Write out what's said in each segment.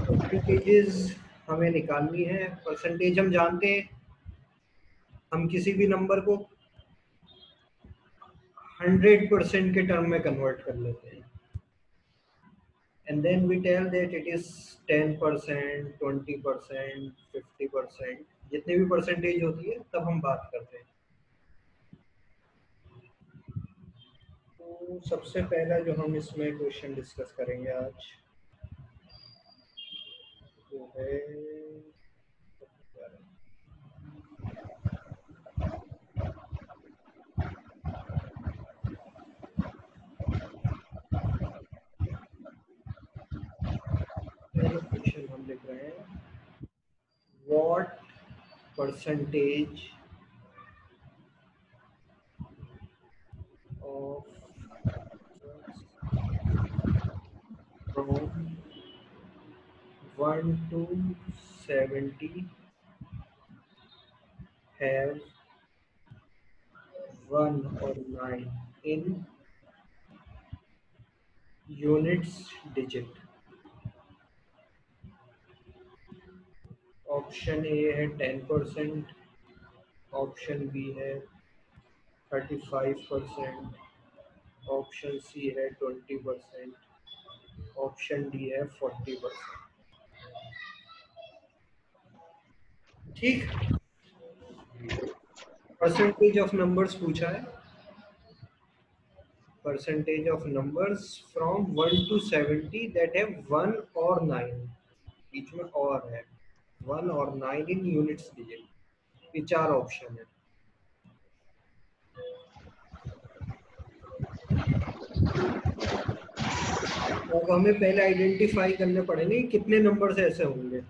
Percentages हमें निकालनी है। परसेंटेज हम जानते हैं, हम किसी भी नंबर को 100% के टर्म में कन्वर्ट कर लेते हैं, and then we tell that it is 10%, 20%, 50%, जितनी भी परसेंटेज होती है तब हम बात करते हैं। तो सबसे पहला जो हम इसमें क्वेश्चन डिस्कस करेंगे आज वो है पहला क्वेश्चन हम लिख रहे हैं, what percentage of from 1 to 70 have 1 or 9 in units digit। Option A है 10%, ऑप्शन बी है 35%, ऑप्शन सी है 20%, ऑप्शन डी है 40%। ठीक, परसेंटेज ऑफ नंबर्स पूछा है, percentage of numbers from 1 to 70 that है 1 और 9, बीच में और है 1 और 9 इन यूनिट्स डिजिट। ये चार ऑप्शन है। अब हमें पहले आइडेंटिफाई करने पड़ेंगे कितने नंबर्स ऐसे होंगे।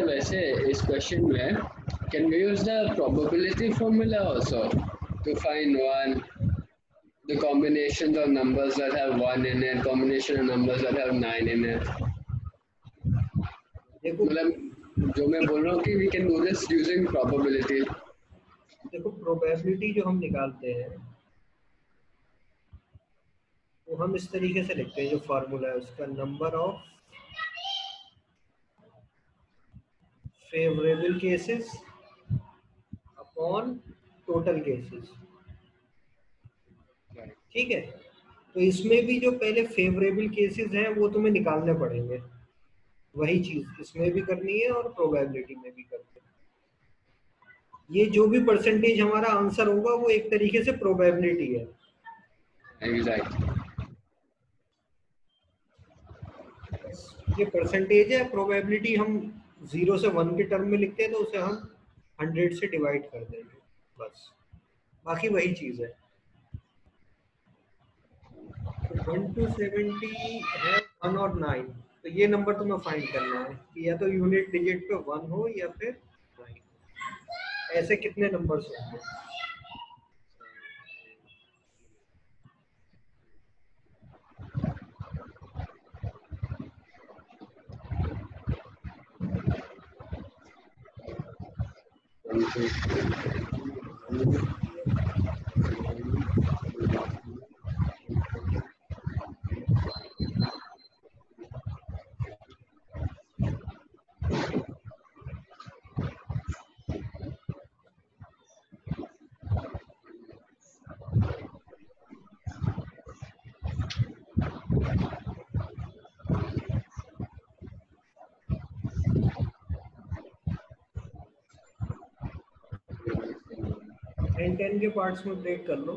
वैसे इस क्वेश्चन में can we use the probability formula also to find one, the combinations of numbers that have 1 in it, combination of numbers that have 9 in it। मतलब जो मैं बोल रहा हूँ कि we can do this using probability। देखो probability जो हम निकालते हैं वो हम इस तरीके से लिखते हैं, जो फार्मूला है उसका, number of favourable cases upon total cases. ठीक है, तो इसमें भी जो पहले फेवरेबल केसेस हैं वो तुम्हें निकालने पड़ेंगे, वही चीज इसमें भी करनी है और प्रोबेबिलिटी में भी करनी है। ये जो भी परसेंटेज हमारा आंसर होगा वो एक तरीके से प्रोबेबिलिटी है। Exactly। ये परसेंटेज है, प्रोबेबिलिटी हम 0 से 1 के टर्म में लिखते हैं तो उसे हम 100 से डिवाइड कर देंगे, बस बाकी वही चीज है। 1 to 70 है 1 और 9, तो ये नंबर तुम्हें फाइंड करना है कि या तो यूनिट डिजिट पे 1 हो या फिर 9। ऐसे कितने नंबर्स होंगे? टेन टेन के पार्ट्स में ब्रेक कर लो।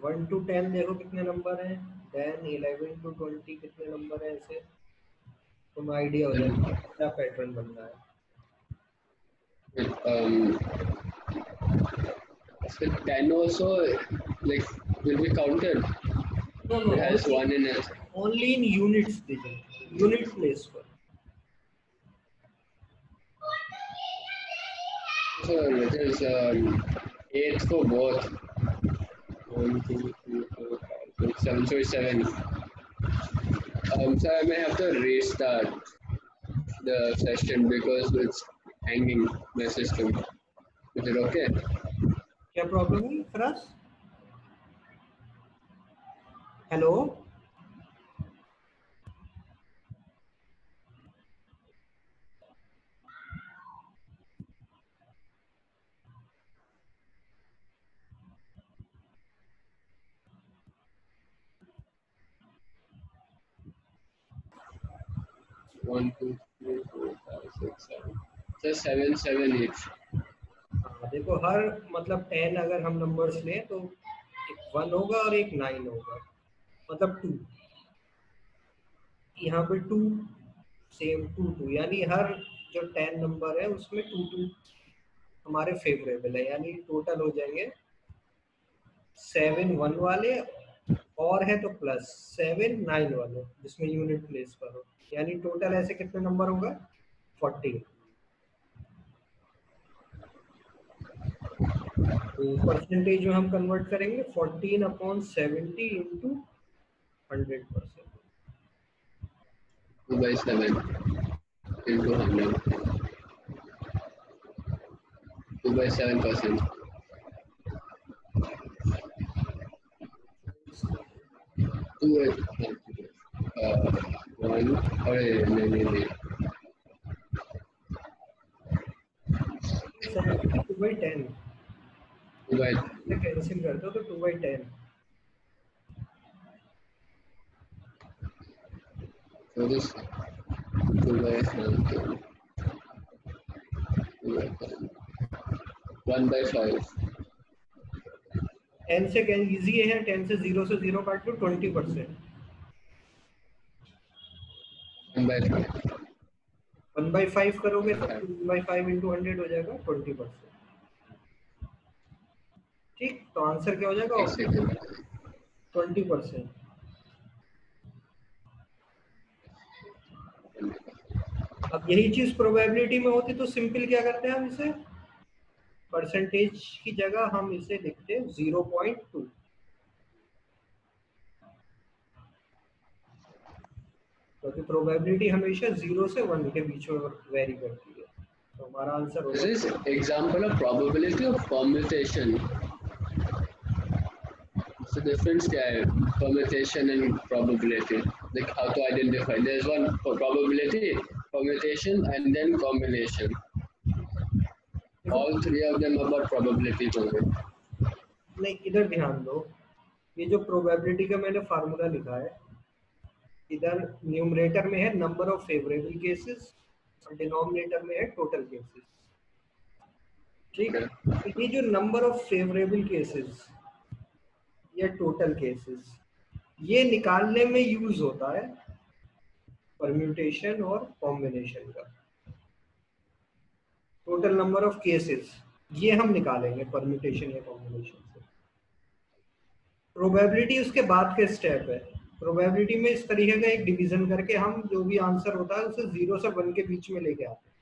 1 to 10 देखो कितने नंबर हैं, 10 11 to 20 कितने नंबर हैं, ऐसे तुम आइडिया हो जाएगा क्या पैटर्न बन रहा है। So 10 also like will be counted? No, It has 1 in it. only in units digit, unit place पर। So it is 8 for both. 1 2 3 4 5 6 7, so it's 7. So I may have to restart the session because it's hanging my system. Is it okay? क्या problem है Faraz? Hello 1 2 3 4 5 6 7 so 7 7 8 हाँ देखो, हर मतलब 10 अगर हम numbers लें तो एक 1 होगा और एक 9 होगा, मतलब 2। यहाँ पे 2, सेम 2 2, यानी हर जो 10 नंबर है उसमें 2 2 हमारे फेवरेबल है, यानी टोटल हो जाएंगे 7 1 वाले, और है तो प्लस 7 9 वाले जिसमें यूनिट प्लेस करो, यानी टोटल ऐसे कितने नंबर होगा 40। तो परसेंटेज में हम कन्वर्ट करेंगे 14/70 इंटू 100%। 2 by 7 into 100 2 by 7%. 2 1 अरे नहीं 2/10 2 by कैंसिल करते हो तो 2/10। so this 2 by 7 2 by 10 1 by 5 10 से क्या इजी है, 10 से 0 काट लो 20%। 1 by 5 1/5 करोगे तो 5 1/5 इंटू 100 हो जाएगा 20%। ठीक, तो आंसर क्या हो जाएगा एक ऑप्शन सेकंड 20%। अब यही चीज प्रोबेबिलिटी में होती तो सिंपल क्या करते हैं हम इसे, परसेंटेज की जगह हम इसे लिखते हैं 0.2, क्योंकि प्रोबेबिलिटी हमेशा 0 से 1 के बीच में वेरी करती है। तो हमारा आंसर this होगा is example of probability of permutation so difference क्या है permutation and probability like how to identify there's one for probability permutation and then combination देखो, all three of them about probability होंगे नहीं इधर ध्यान दो, ये जो प्रोबेबिलिटी का मैंने फार्मूला लिखा है, इधर न्यूमरेटर में है नंबर ऑफ फेवरेबल केसेस और डिनोमिनेटर में है टोटल केसेस। ठीक, okay तो ये जो नंबर ऑफ फेवरेबल केसेस या टोटल केसेस, ये निकालने में यूज होता है परम्यूटेशन और कॉम्बिनेशन का। टोटल नंबर ऑफ केसेस ये हम निकालेंगे परम्यूटेशन या कॉम्बिनेशन से। प्रोबेबिलिटी उसके बाद के स्टेप है। प्रोबेबिलिटी में इस तरीके का एक डिवीजन करके हम जो भी आंसर होता है उसे 0 से 1 के बीच में लेके आते हैं।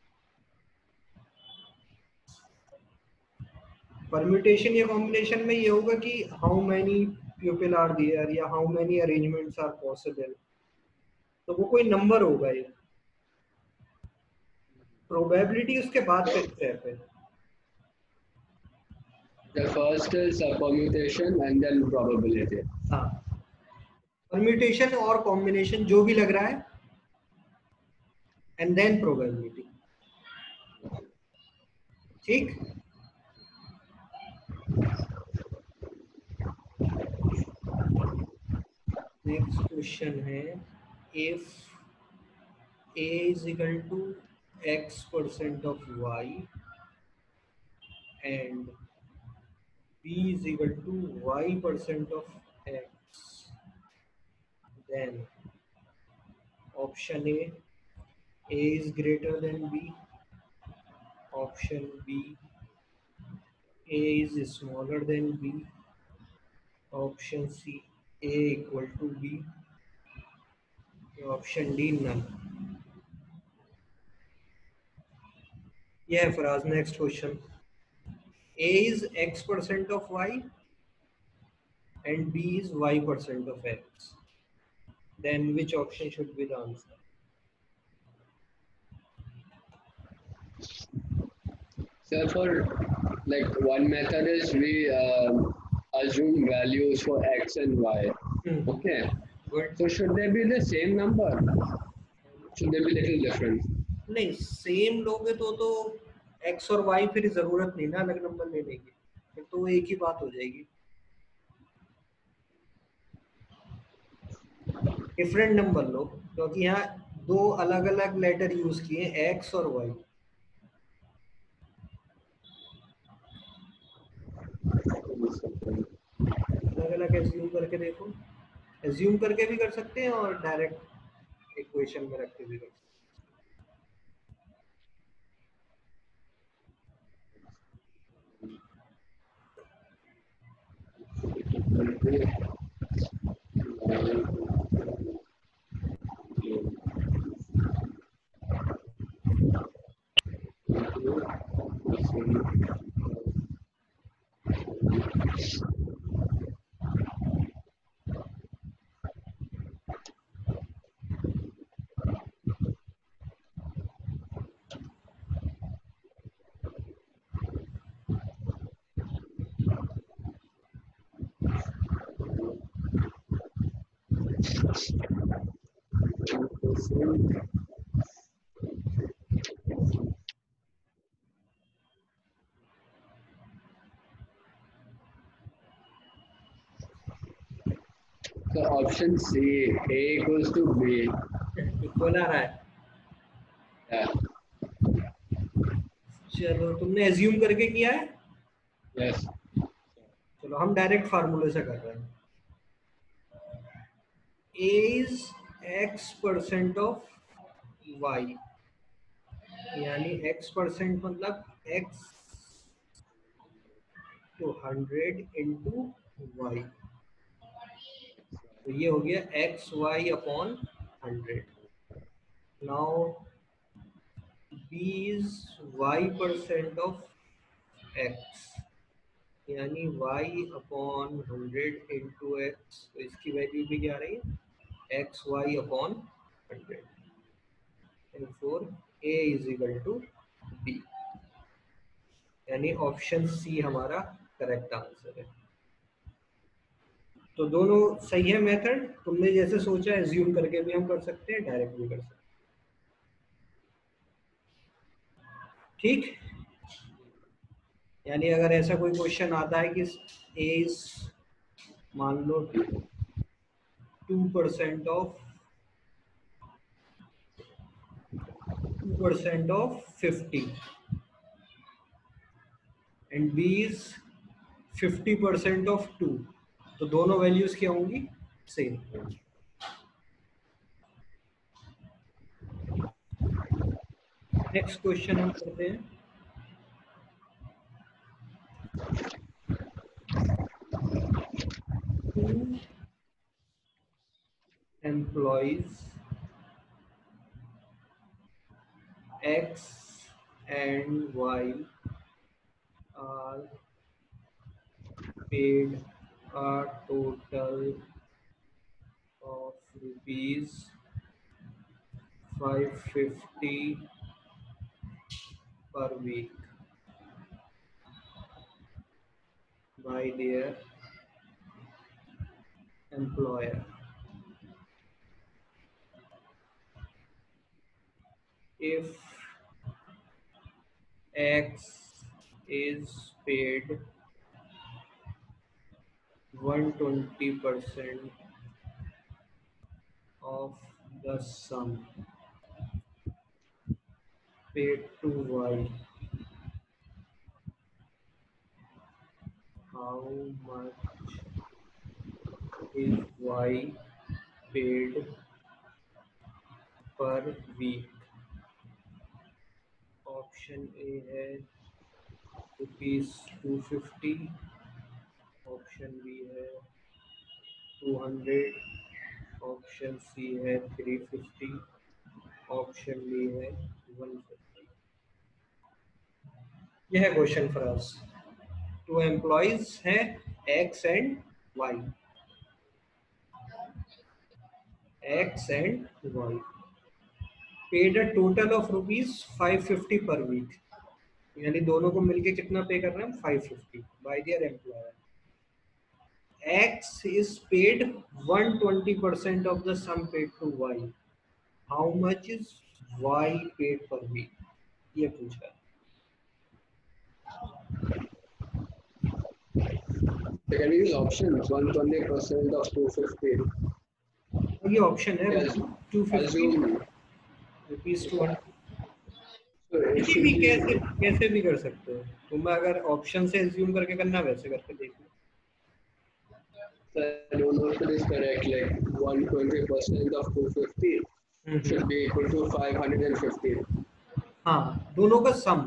परम्यूटेशन या कॉम्बिनेशन में ये होगा कि how many people are there या how many arrangements are possible, तो वो कोई नंबर होगा ये। प्रोबेबिलिटी उसके बाद का स्टेप है। the first is permutation and then probability हाँ, परम्यूटेशन और कॉम्बिनेशन जो भी लग रहा है एंड देन प्रोबेबिलिटी। ठीक, नेक्स्ट क्वेश्चन है, if a is equal to x% of y and b is equal to y% of x, then option a is greater than b, option b a is smaller than b, option c a equal to b, option D none. ये है Faraz, next question. a is x% of y and b is y% of x, then which option should be the answer? so for like one method is we assume values for x and y okay Good. so should they be the same number should they be little different नहीं, same लोगे तो x और y फिर जरूरत नहीं ना अलग number लेने की, फिर तो एक ही बात हो जाएगी। डिफरेंट नंबर लो, क्योंकि यहाँ दो अलग अलग लेटर यूज किए, एक्स और वाई। अलग अलग एज्यूम करके देखो, एज्यूम करके भी कर सकते हैं और डायरेक्ट इक्वेशन में रख के भी कर सकते So option C, A equals to B. Equal आ रहा है। Yeah. चलो तुमने एज्यूम करके किया है। Yes. चलो हम डायरेक्ट फार्मूले से कर रहे हैं। A is x% of y, यानी x% मतलब x to 100 into y, तो ये हो गया xy upon 100। Now b is y% of x, यानी y अपॉन 100 इंटू एक्स, तो इसकी वैल्यू भी क्या आ रही है, x y upon 100, therefore a is equal to b, यानी ऑप्शन सी हमारा करेक्ट आंसर है। तो दोनों सही है मेथड, तुमने जैसे सोचा एज्यूम करके भी हम कर सकते हैं, डायरेक्ट भी कर सकते हैं। ठीक, यानी अगर ऐसा कोई क्वेश्चन आता है कि ए इज मान लो 2% of 50 and b is 50% of 2, तो दोनों वैल्यूज क्या होंगी, सेम। नेक्स्ट क्वेश्चन हम करते हैं। Two employees X and Y are paid a total of rupees 550 per week by their employer. If X is paid 120% of the sum paid to Y, how much is Y paid per week? Option A है ₹250, option B है 200, option C है 350, option D है 150। यह है question for us. Two employees हैं X and Y, X and Y, paid a total of ₹550 per week, यानी दोनों को मिलके कितना पे कर रहे हैं, 550 bye there employer. X is paid 120% of the sum paid to Y. How much is Y paid per week? ये पूछा है। So can we use options? 120% of 250. ये ऑप्शन है Yes. 250, Assume ₹200 So it किसी should भी be कैसे भी कर सकते हो तुम्हें, अगर ऑप्शन से एज्यूम करके करना वैसे करके देख लो। I don't know if it is correct. Like 120% of 250 should be equal to 550. हाँ, दोनों का sum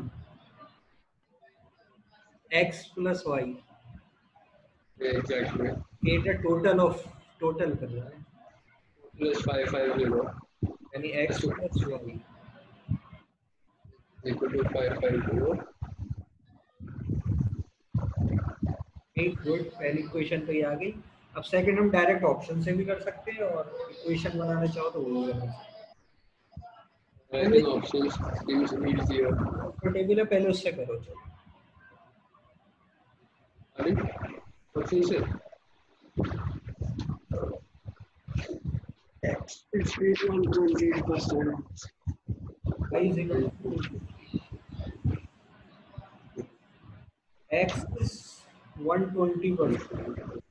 x plus y, Exactly. ये टोटल कर रहा है, Plus 550 यानी is x plus y. equal to 550. एक गुड, पहली इक्वेशन तो ये आ गई। अब सेकंड हम डायरेक्ट ऑप्शन से भी कर सकते हैं, और इक्वेशन बनाना चाहो तो वो भी बना सकते I हैं। think options seems easier. Comfortable है, पहले उससे करो चलो। I mean, options is X is 120%. y is equal to x is 120%।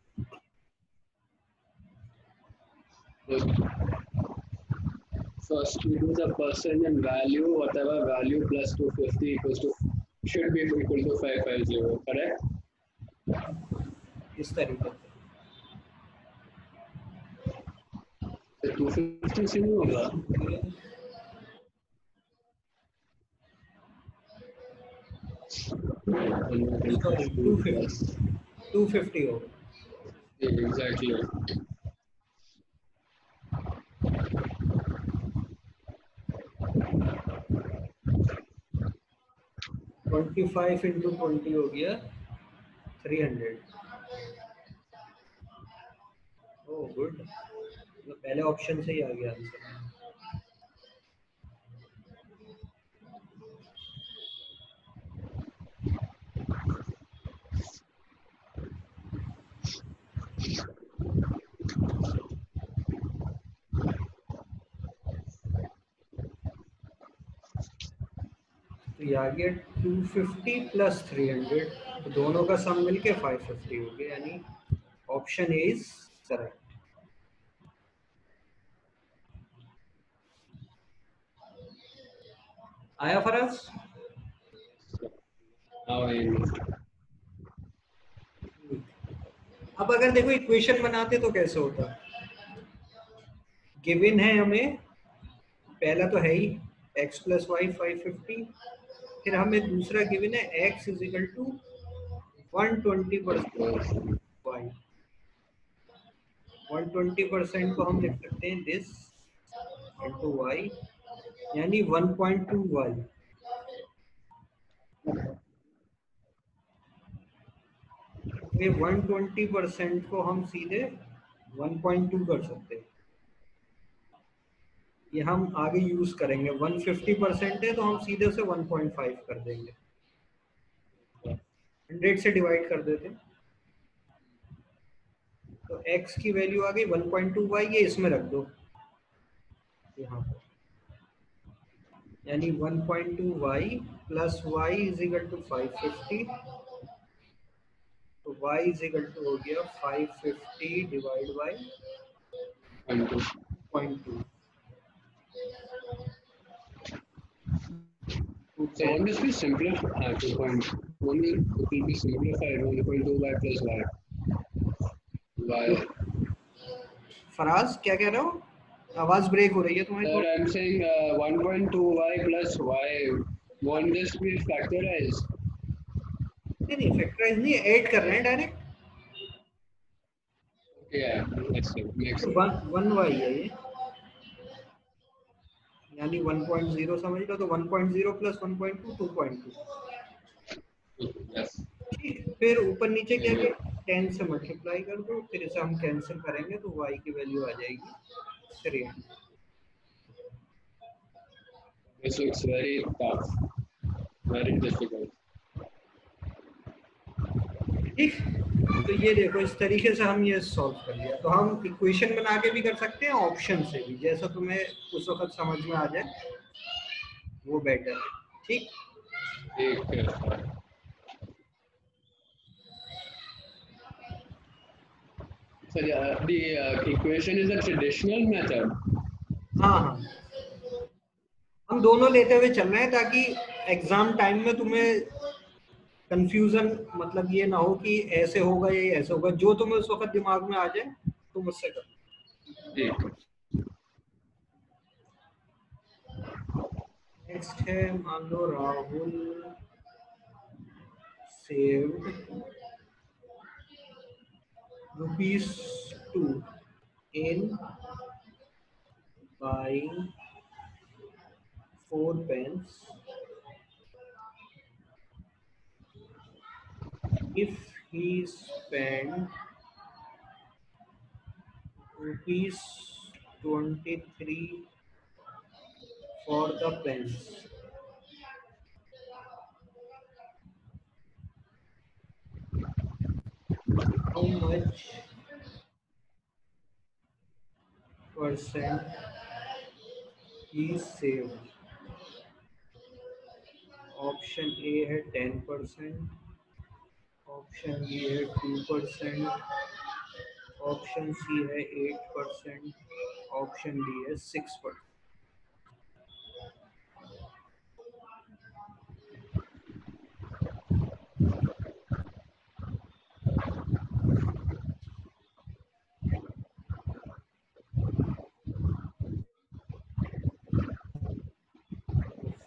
First, we do the percent and value, whatever value plus 250 equals to should be equal to 550, correct? इस तरीके से तो 250 से नहीं होगा। सॉरी 250 होगा। Exactly. 25 इंटू 20 हो गया 300। ओह गुड, तो पहले ऑप्शन से ही आ गया आंसर। तो ये आ गया 250 प्लस 300, तो दोनों का सम मिलके 550 हो गया, यानी ऑप्शन ए इज करेक्ट। आया फराज? Now I अब अगर देखो इक्वेशन बनाते तो कैसे होता, गिवन है हमें, पहला तो है ही x प्लस वाई 550, फिर हमें दूसरा गिवन है x is equal to 120% y. 120% को हम लिख सकते हैं दिस इंटू वाई, यानी 1.2 वाई। ये 120% को हम सीधे 1.2 कर सकते हैं, ये हम आगे यूज करेंगे। 150% है तो हम सीधे से 1.5 कर देंगे, 100 से डिवाइड कर देते हैं, तो x की वैल्यू आ गई 1.2 वाई, ये इसमें रख दो यहाँ पर, यानी 1.2 y plus y is equal to 550, तो y इज इक्वल टू हो गया 550 divide by 0.2। So on this we simplify 2.1, it will be simplified 1.2 y plus y. Faraz क्या कह रहे हो, आवाज ब्रेक हो रही है तुम्हारी। Sir, I'm saying 1.2 y plus y. Won't this be factorized? नहीं फैक्टराइज नहीं, ऐड कर रहे हैं direct. Yeah, makes sense. 1 y है ये, यानी 1.0 समझ लो, तो 1.0 प्लस 1.2 2.2। Yes. ठीक, फिर ऊपर नीचे क्या किया, 10 से मल्टीप्लाई कर दो, फिर इसे हम कैंसिल करेंगे तो y की वैल्यू आ जाएगी 300। This looks very tough, very difficult. ठीक, तो ये देखो इस तरीके से हम ये सॉल्व कर लिया। तो हम इक्वेशन बना के भी कर सकते हैं, ऑप्शन से भी, जैसा तुम्हें उस वक्त समझ में आ जाए वो बेटर है। ठीक, So the equation is a traditional method. हाँ हाँ, हम दोनों लेते हुए चल रहे हैं ताकि एग्जाम टाइम में तुम्हें कंफ्यूजन मतलब ये ना हो कि ऐसे होगा या ऐसे होगा, जो तुम्हें उस वक्त दिमाग में आ जाए तुम मुझसे करो। नेक्स्ट है, मान लो Rahul saved ₹2 in buying 4 pens. If he spent ₹23 for the pens, how much percent he saved? Option A है 10%, ऑप्शन बी है 2%, ऑप्शन सी है 8%, ऑप्शन डी है 6%।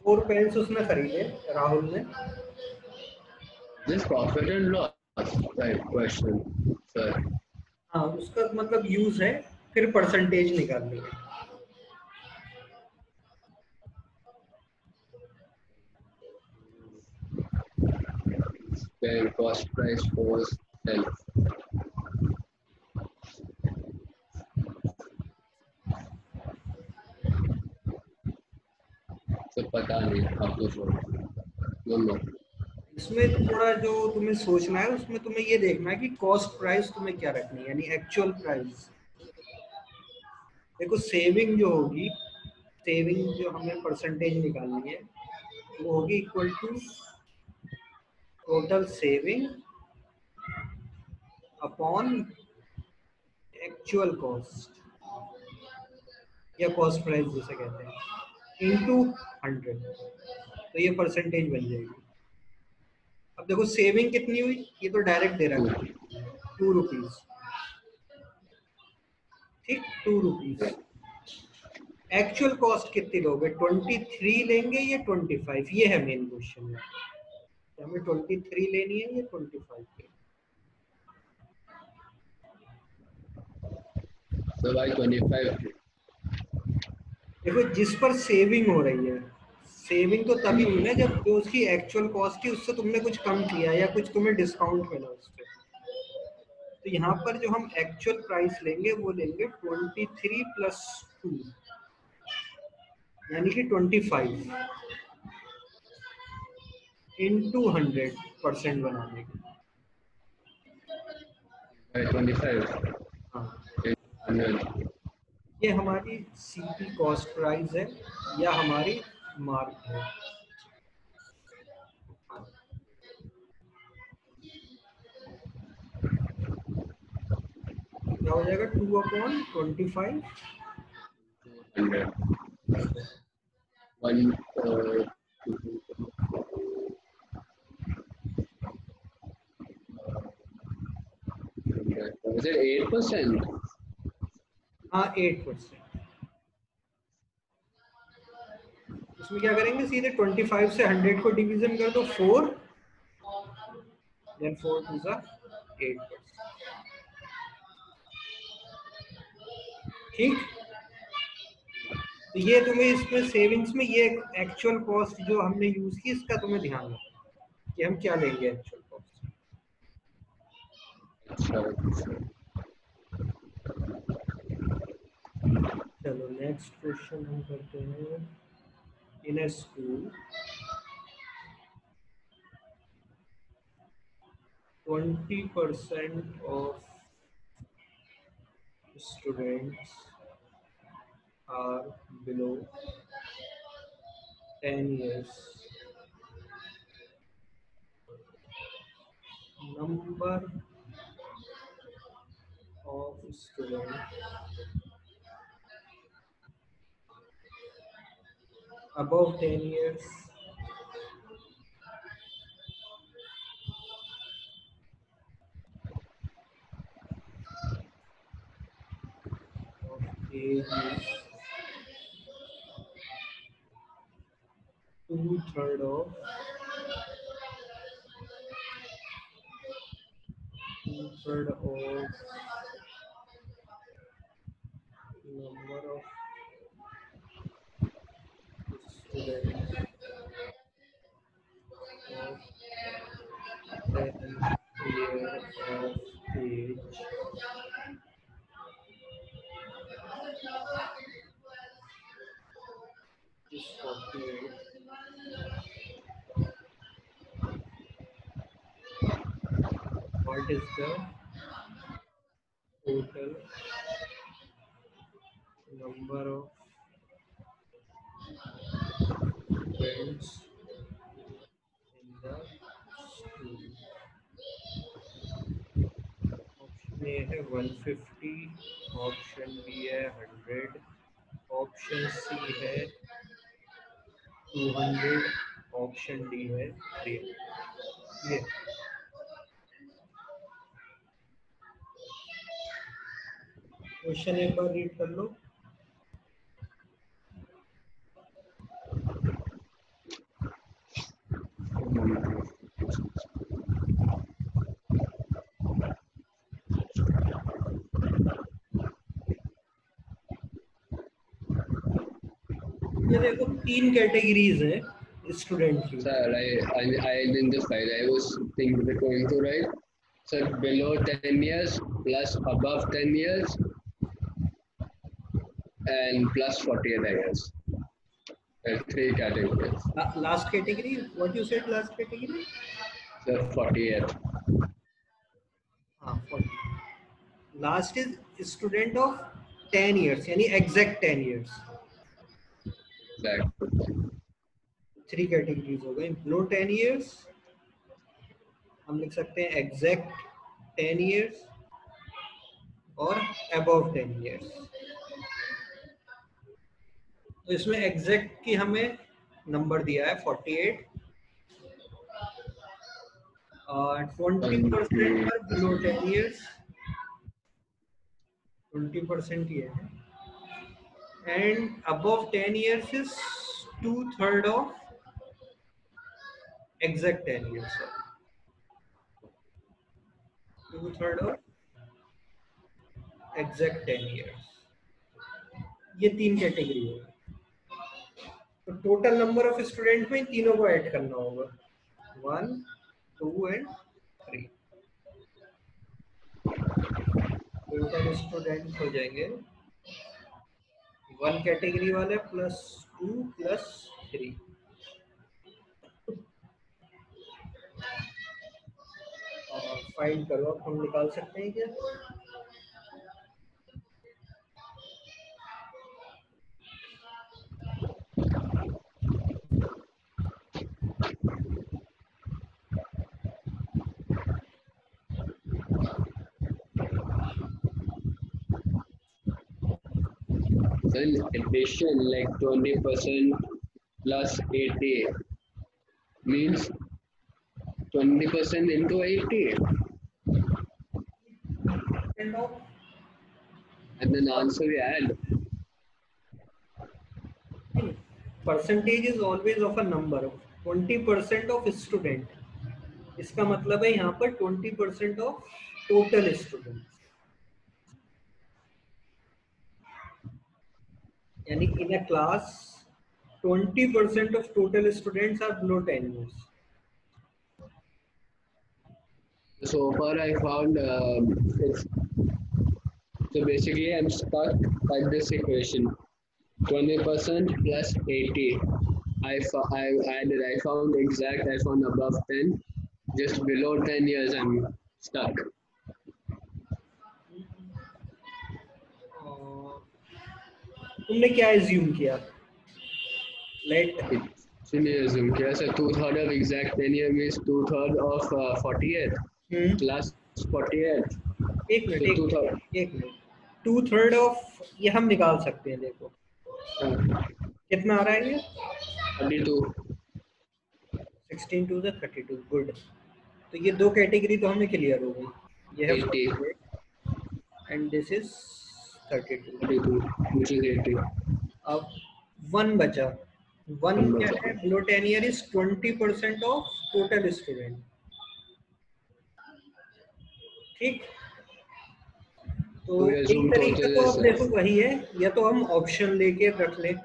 4 पेन्स उसने खरीदे राहुल ने। This profit and loss type question, sir. हाँ, उसका मतलब यूज है, फिर परसेंटेज निकालनी है। Then cost price was 10. तो पता नहीं, आप लोग बोलो। इसमें थोड़ा जो तुम्हें सोचना है, उसमें तुम्हें ये देखना है कि कॉस्ट प्राइस तुम्हें क्या रखनी है, यानी एक्चुअल प्राइस। देखो सेविंग जो होगी, सेविंग जो हमें परसेंटेज निकालनी है, वो होगी equal to total saving upon actual cost या कॉस्ट प्राइस जिसे कहते हैं, इनटू 100। तो ये परसेंटेज बन जाएगी। अब देखो सेविंग कितनी हुई, ये तो डायरेक्ट दे रहा है ₹2। ठीक, ₹2। एक्चुअल कॉस्ट कितनी लोगे, 23 लेंगे या 25? ये है मेन क्वेश्चन है, हमें 23 लेनी है या 25 लेनी है। So by 25. देखो जिस पर सेविंग हो रही है, सेविंग तो तभी हुई ना जब जो उसकी एक्चुअल कॉस्ट थी उससे तुमने कुछ कम किया या कुछ तुम्हें डिस्काउंट मिला उससे। तो यहाँ पर जो हम एक्चुअल प्राइस लेंगे वो लेंगे 23 प्लस 2 यानी कि 25 इंटू 100% बनाने के। By 25. हाँ, 100. ये हमारी सीपी कॉस्ट प्राइस है या हमारी मार्क है। क्या हो जाएगा, 2/25 100. One. Was it 8%? हाँ 8%। इसमें क्या करेंगे, सीधे 25 से 100 को डिवीजन कर दो 4, देन 4 2 सा 8%। ठीक, तो ये तुम्हें इसमें सेविंग्स में ये एक्चुअल कॉस्ट जो हमने यूज की इसका तुम्हें ध्यान रखना कि हम क्या लेंगे एक्चुअल कॉस्ट। चलो नेक्स्ट क्वेश्चन हम करते हैं। इन अ school 20% of students are below 10 years. Number of students above 10 years, of age is two-third of two-third of number of students of 10 years of age is 48. What is the total number of students in the school? Option A है 150, option B है 100, option C है 200, option D है 300। ये question एक बार read कर लो। ये देखो तीन कैटेगरीज हैं स्टूडेंट की। Sir, I didn't just write. I was thinking going to write. Sir, below 10 years plus above 10 years and plus 48, I guess. There are three categories. Last category, what you said last category? Sir, 48. हाँ 40. Last is student of 10 years यानी exact 10 years. Exactly. Three categories हो गई। Below 10 years हम लिख सकते हैं exact 10 years और above 10 years। तो इसमें exact की हमें नंबर दिया है 48 और 20% पर बिलो 10 years 20% ये है and above 10 years is 2/3 of exact 10 years, sorry 2/3 of exact 10 years। ये तीन कैटेगरी है। तो टोटल नंबर ऑफ स्टूडेंट में तीनों को ऐड करना होगा 1 2 एंड 3। टोटल स्टूडेंट हो जाएंगे 1 कैटेगरी वाले प्लस 2 प्लस 3। और फाइंड करो अब हम निकाल सकते हैं क्या? So in addition, like 20% plus 80 means 20% into 80. And then answer we add. Percentage is always of a number of 20% of student. इसका मतलब है यहाँ पर 20% ऑफ टोटल स्टूडेंट यानी इन अ class 20% of total students are below 10 years. So far I found so basically I'm stuck at this equation 20% plus 80. I found exact, I found above 10, just below 10 years I'm stuck. तुमने क्या assume किया? Let assume किया sir 2/3 of exact 10 year means 2/3 of 48 plus 48. एक minute 2/3 of ये हम निकाल सकते हैं। देखो कितना आ रहा है ये? 32. 16 टू द 32, गुड। तो ये दो कैटेगरी तो हमें क्लियर हो गई। ये है 80. 48 and this is 32। 32, which is 80. अब वन बचा। वन Number क्या है? seven. Below 10 year is 20% of total student. ठीक। तो So we एक assume तरीका total तो is अब देखो वही है, या तो हम ऑप्शन लेके रख लें।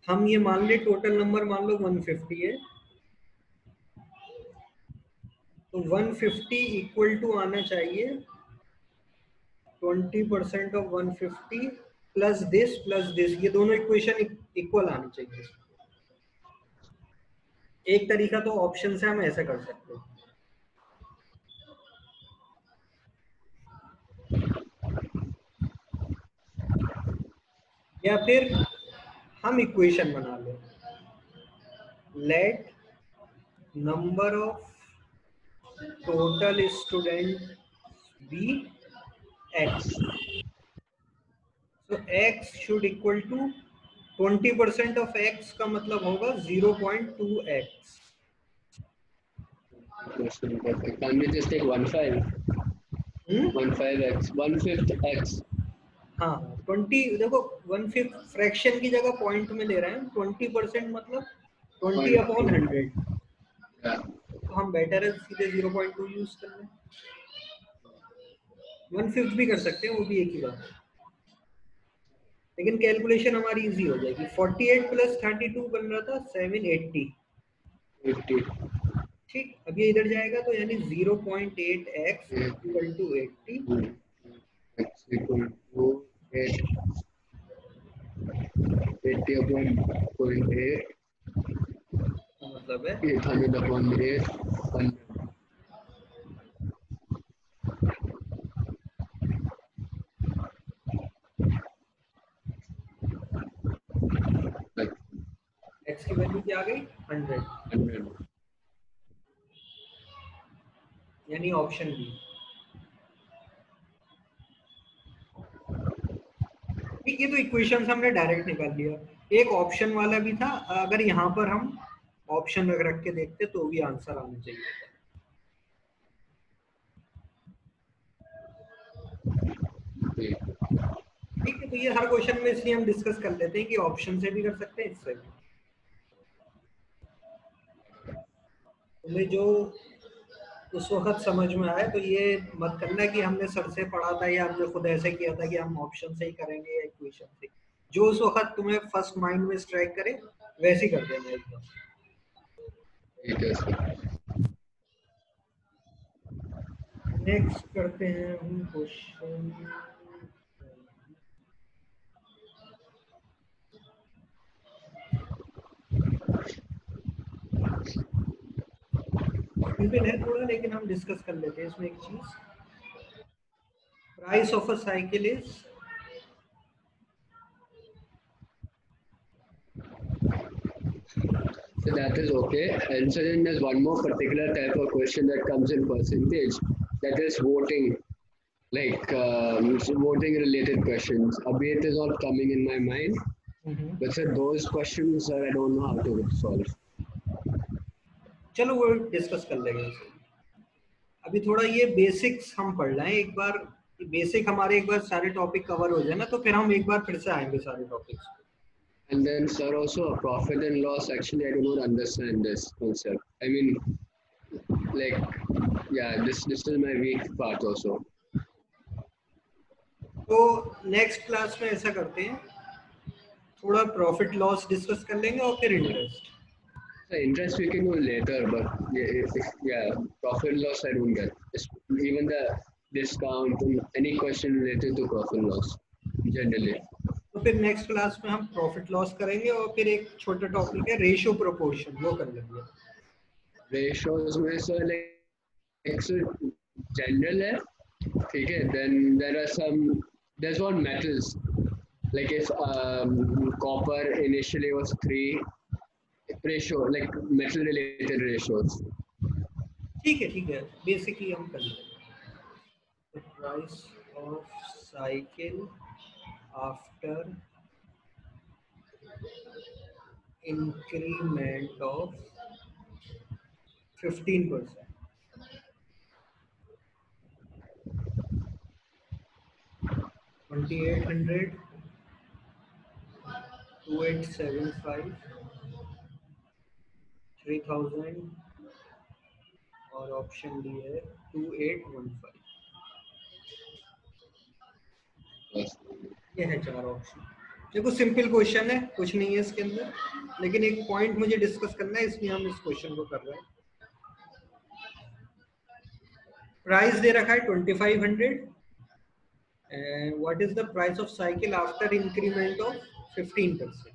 हम ये मान ले टोटल नंबर मान लो 150 है, तो 150 इक्वल टू आना चाहिए 20% ऑफ 150 प्लस दिस, ये दोनों इक्वेशन इक्वल आनी चाहिए। एक तरीका तो ऑप्शन से हम ऐसे कर सकते हैं, या फिर हम इक्वेशन बना लें, let number of total student be x, तो x should equal to 20% of x का मतलब होगा 0.2x। question. But can't we just take 1/5? 1/5x, 1/5 x. हाँ 20, देखो 1/5 फ्रैक्शन की जगह पॉइंट में ले रहे हैं, 20% मतलब 20 Point अपॉन two. 100, Yeah. तो हम बेटर है सीधे 0.2 यूज कर लें। 1/5 भी कर सकते हैं, वो भी एक ही बात है, लेकिन कैलकुलेशन हमारी इजी हो जाएगी। 48 प्लस 32 बन रहा था 780। 50. ठीक, अब ये इधर जाएगा तो यानी 0.8x equal to 80। X equal to 8. 80 upon 0.8. मतलब है 800 upon 8. 100. Like x की वैल्यू क्या आ गई? 100, 100. यानी ऑप्शन बी। ठीक, ये तो इक्वेशंस हमने डायरेक्ट निकाल लिया। एक ऑप्शन वाला भी था, अगर यहाँ पर हम ऑप्शन रख रख के देखते तो भी आंसर आना चाहिए। Okay. ठीक है, तो ये हर क्वेश्चन में इसलिए हम डिस्कस कर लेते हैं कि ऑप्शन से भी कर सकते हैं, इससे भी। तुम्हें जो उस वक्त समझ में आए तो ये मत करना कि हमने सर से पढ़ा था या हमने खुद ऐसे किया था कि हम ऑप्शन से ही करेंगे या इक्वेशन से। जो उस वक्त तुम्हें फर्स्ट माइंड में स्ट्राइक करे वैसे ही कर देना एकदम। ठीक है सर। नेक्स्ट करते हैं हम क्वेश्चन। सिंपल है थोड़ा, लेकिन हम डिस्कस कर लेते हैं इसमें एक चीज। Price of a cycle is, So that is okay. And so then there's one more particular type of question that comes in percentage. That is voting. Like voting related questions. Abhi it is all coming in my mind. But sir, those questions I don't know how to solve. चलो वो discuss कर लेंगे इसे। अभी थोड़ा ये basics हम पढ़ लें एक बार, बेसिक हमारे एक बार सारे टॉपिक कवर हो जाए ना, तो फिर हम एक बार फिर से आएंगे सारे topics. And then sir also profit and loss. Actually, I do not understand this concept. I mean, like, yeah, this is my weak part also. तो नेक्स्ट क्लास में ऐसा करते हैं, थोड़ा प्रॉफिट लॉस डिस्कस कर लेंगे और फिर interest. The interest we can do later, but yeah, profit loss I don't get. Even the discount, any question related to profit loss, generally. तो फिर नेक्स्ट क्लास में हम प्रॉफिट लॉस करेंगे और फिर एक छोटा टॉपिक है रेशियो प्रोपोर्शन, वो कर लेंगे। Ratios में so like so general है, ठीक है. Then there are some, there's one metals. Like if copper initially was 3, ratio like metal related ratios. ठीक है, बेसिकली हम कर लेंगे। Price of cycle after increment of 15%, 2800, 2875, 3000 और ऑप्शन डी है 2815। ये है चार ऑप्शन। देखो सिंपल क्वेश्चन है, कुछ नहीं है इसके अंदर, लेकिन एक पॉइंट मुझे डिस्कस करना है, इसलिए हम इस क्वेश्चन को कर रहे हैं। प्राइस दे रखा है 2500, what is the price of cycle after increment of 15%।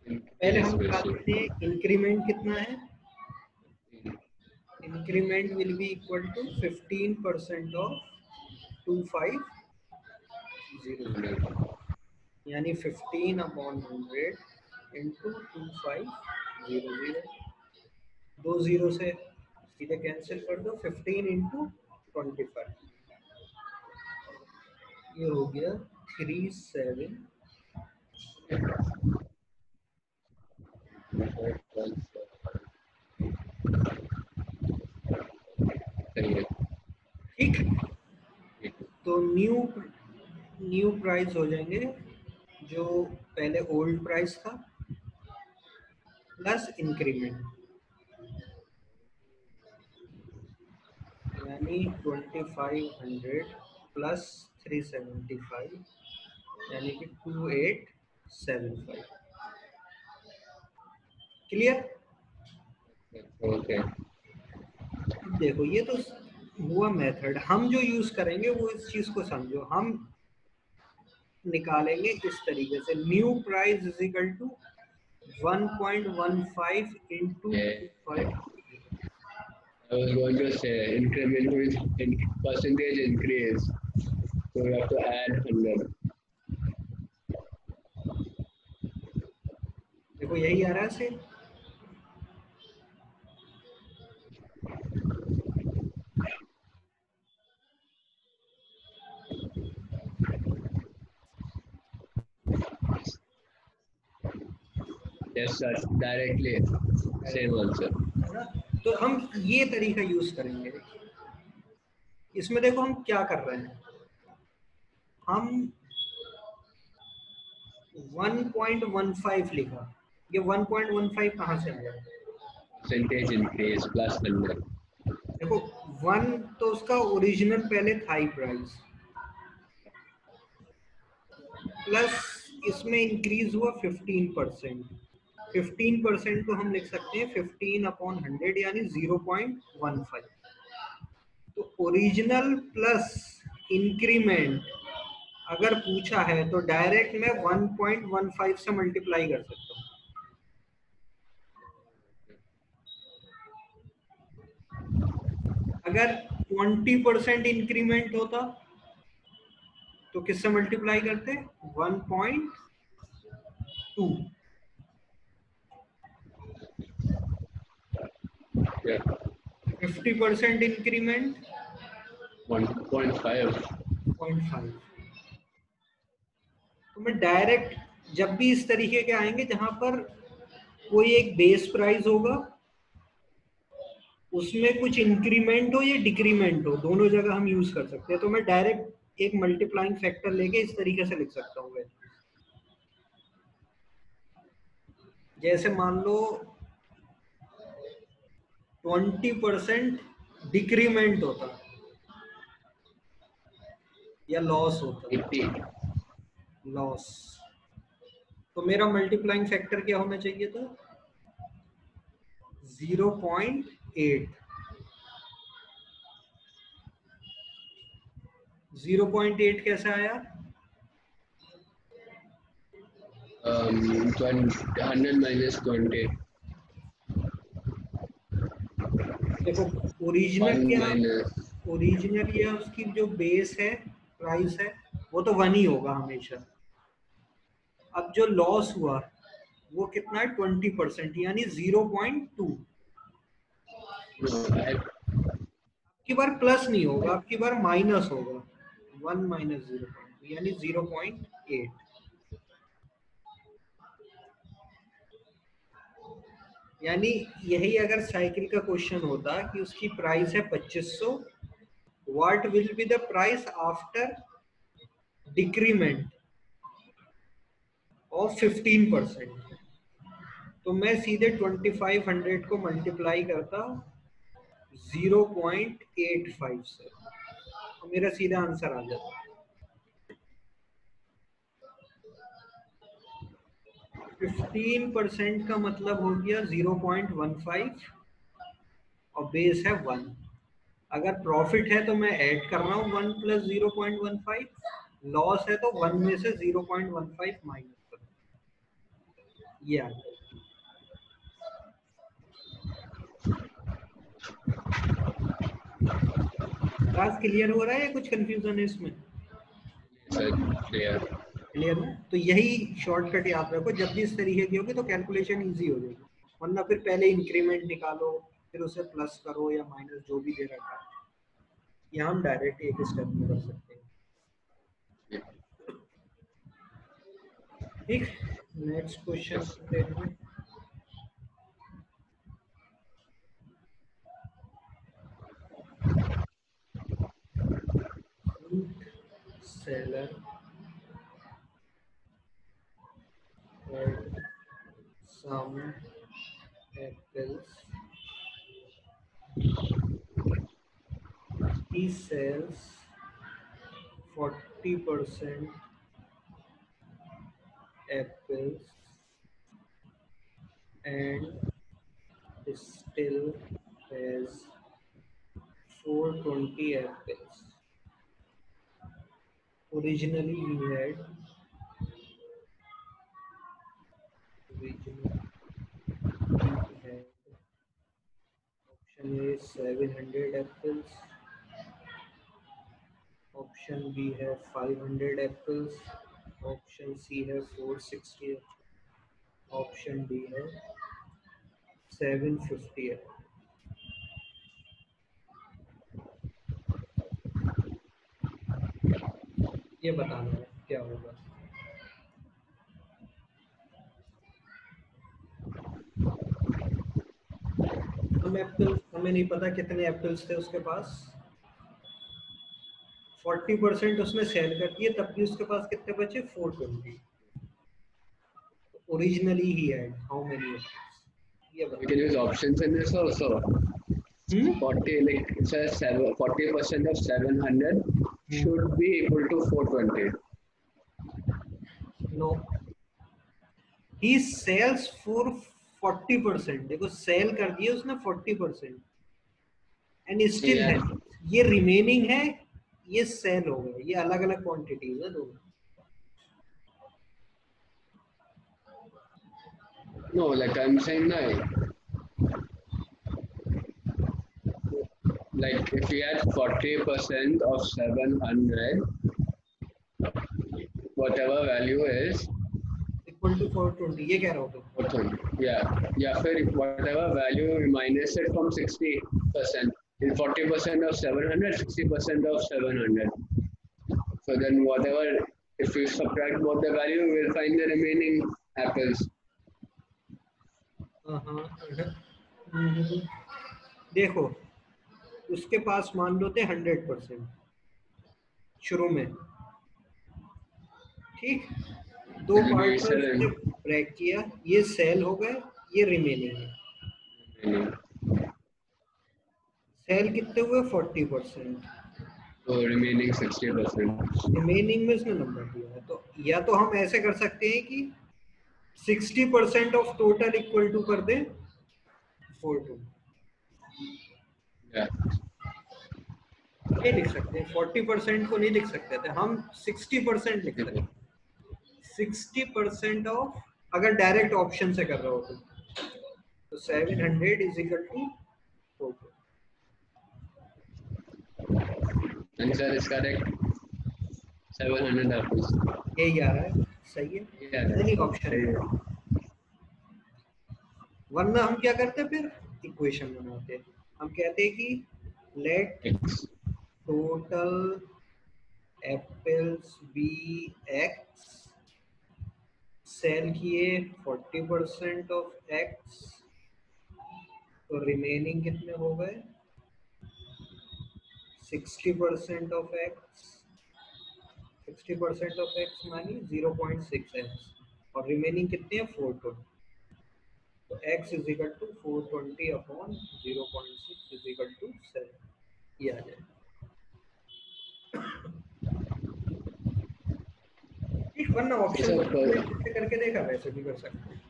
पहले हम निकालते हैं इंक्रीमेंट कितना है। Increment will be equal to 15% of 2500, यानी 15/100 इंटू 2500। दो जीरो से सीधे कैंसिल कर दो, 15 इंटू 25, ये हो गया 37। ठीक, तो न्यू प्राइस हो जाएंगे जो पहले ओल्ड प्राइस था प्लस इंक्रीमेंट, यानी 2500 प्लस 375, यानी कि 2875। क्लियर? ओके। देखो ये तो हुआ मेथड, हम जो यूज करेंगे वो इस चीज को समझो। हम निकालेंगे इस तरीके से, new price is equal to 1.15 into 5. I was going to say increment means percentage increase, so we have to add 100. देखो यही आ रहा है से, Yes sir, directly same answer. तो हम ये तरीका यूज करेंगे। इसमें देखो हम क्या कर रहे हैं, हम 1.15 लिखा, ये 1.15 कहाँ से आया? Percentage increase plus 100. देखो 1 तो उसका ओरिजिनल पहले था ही प्राइस, प्लस इसमें इंक्रीज हुआ 15%। 15% को हम लिख सकते हैं 15/100, यानी 0.15। तो ओरिजिनल प्लस इंक्रीमेंट अगर पूछा है तो डायरेक्ट मैं 1.15 से मल्टीप्लाई कर सकता हूँ। अगर 20% इंक्रीमेंट होता तो किससे मल्टीप्लाई करते? 1.2। Yeah. 50% इंक्रीमेंट 1.5. 0.5। तो मैं डायरेक्ट जब भी इस तरीके के आएंगे जहां पर कोई एक बेस प्राइस होगा, उसमें कुछ इंक्रीमेंट हो या डिक्रीमेंट हो, दोनों जगह हम यूज कर सकते हैं। तो मैं डायरेक्ट एक मल्टीप्लाइंग फैक्टर लेके इस तरीके से लिख सकता हूँ। जैसे मान लो 20% डिक्रीमेंट होता या लॉस होता, 80. लॉस, तो मेरा मल्टीप्लाइंग फैक्टर क्या होना चाहिए था? 0.8। 0.8 कैसे आया? 100 minus 20. देखो ओरिजिनल 1 या minus. ओरिजिनल या उसकी जो बेस है, प्राइस है, वो तो 1 ही होगा हमेशा। अब जो लॉस हुआ वो कितना है? 20%, यानी 0.2। No, आपकी बार प्लस नहीं होगा, आपकी बार माइनस होगा। 1 - 0.2 यानी 0.8। यानी यही अगर साइकिल का क्वेश्चन होता कि उसकी प्राइस है 2500, what will be the price after decrement of 15%, तो मैं सीधे 2500 को मल्टीप्लाई करता 0.85 से, तो मेरा सीधा आंसर आ जाता। 15% का मतलब हो गया 0.15 और बेस है 1। अगर प्रॉफिट है तो मैं ऐड कर रहा हूँ 1 प्लस 0.15, लॉस है तो 1 में से 0.15 माइनस कर रहा हूँ। ये आ गया। क्लास क्लियर हो रहा है या कुछ कंफ्यूजन है इसमें? Sir clear. क्लियर है? तो यही शॉर्टकट याद रखो, जब भी इस तरीके की होगी तो कैलकुलेशन इजी हो जाएगी, वरना फिर पहले इंक्रीमेंट निकालो फिर उसे प्लस करो या माइनस जो भी दे रखा है, यहाँ हम डायरेक्ट एक स्टेप में कर सकते हैं। ठीक, नेक्स्ट क्वेश्चन देखते हैं। seller had some apples. He sells 40% apples and still has 420 apples. Originally he had option A 700 apples, option B है 500 apples, option C है 460, option D है 750 है। ये बताना है क्या होगा। हम एप्पल, हमें नहीं पता कितने एप्पल्स थे उसके पास, 40% उसने सेल कर दिए, तब भी उसके पास कितने बचे 420। Originally he had how many apples, ये We can use options in this also. 40, like it says 40% of 700 should be equal to 420. No, he sells for 40%, देखो सेल कर दिए उसने 40% एंड स्टिल है, Yeah. ये रिमेनिंग है, ये सेल हो गए, ये अलग अलग क्वांटिटीज है दोनों। No, like I'm saying now, like if we had 40% of 700, whatever value is equal to 420, ये कह रहा हूँ तो 420. Yeah, फिर whatever value we minus it from 60%. In 40% of 700, 60% of 700. So then whatever, if we subtract both the value, we'll find the remaining apples. देखो उसके पास मान लो थे 100% शुरू में, ठीक, दो Will be पार्ट में उसने selling. ब्रेक किया, ये सेल हो गए, ये रिमेनिंग है। सेल कितने हुए 40%, So remaining 60%. रिमेनिंग में उसने नंबर दिया है, तो या तो हम ऐसे कर सकते हैं कि 60% ऑफ टोटल इक्वल टू कर दें 42, Yeah. ये लिख सकते हैं, 40% को नहीं लिख सकते थे हम, 60% लिख सकते हैं। 60% ऑफ, अगर डायरेक्ट ऑप्शन से कर रहे हो तो 700 is equal to 42। Answer is correct. 700 apples. यही आ रहा है, सही है, Yeah. नहीं ऑप्शन, वरना हम क्या करते फिर इक्वेशन बनाते, हम कहते हैं कि लेट X. टोटल एप्पल्स बी एक्स, सेल किए 40% ऑफ एक्स तो रिमेनिंग कितने हो गए 60% ऑफ एक्स 60% ऑफ एक्स मानी 0.6x और रिमेनिंग कितनी है 420 तो x is equal to 420 upon 0.6 is equal to 7 ये आ जाए ठीक वरना So, ऑप्शन से करके देखा वैसे भी कर सकते हैं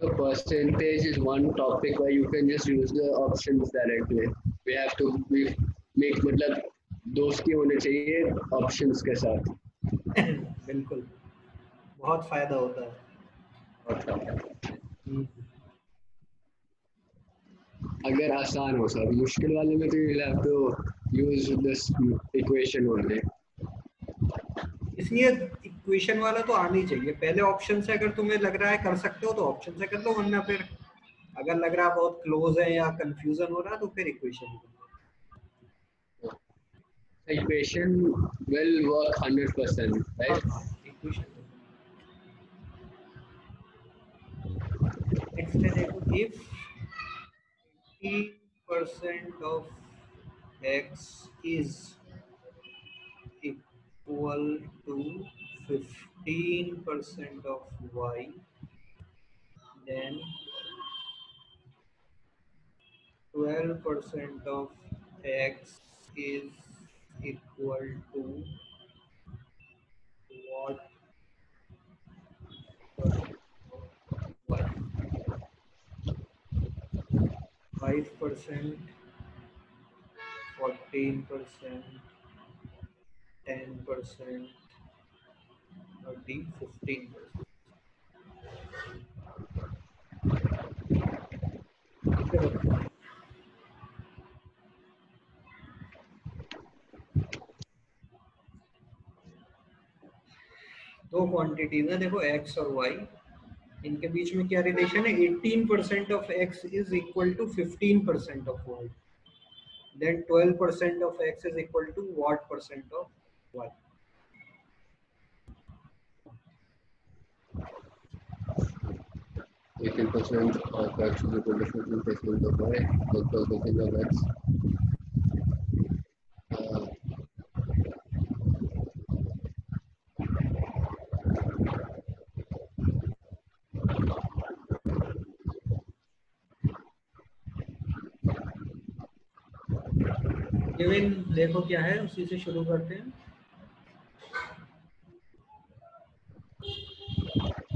so percentage is one topic where you can just use the options directly. We have to make मतलब दोस्ती होने चाहिए options के साथ. बिल्कुल बहुत फायदा होता है अगर आसान हो सर मुश्किल वाले में तो you will have to use this equation only. इसलिए इक्वेशन वाला तो आना ही चाहिए पहले ऑप्शन से अगर तुम्हें लग रहा है कर सकते हो तो ऑप्शन से कर लो वरना फिर अगर लग रहा है बहुत क्लोज है या कंफ्यूजन हो रहा है तो फिर equation Equation will work 100%, right? Equation next है देखो if 80% of x is equal to 15% of y then 12% of x is equal to what y 5% 14% 10% 30 15% दो क्वांटिटीज है देखो x और y इनके बीच में क्या रिलेशन है 18% of x is equal to 15% of y then 12% of x is equal to what percent of y 18% of x is equal to 15% of y, but 12% of x. Given देखो क्या है उसी से शुरू करते हैं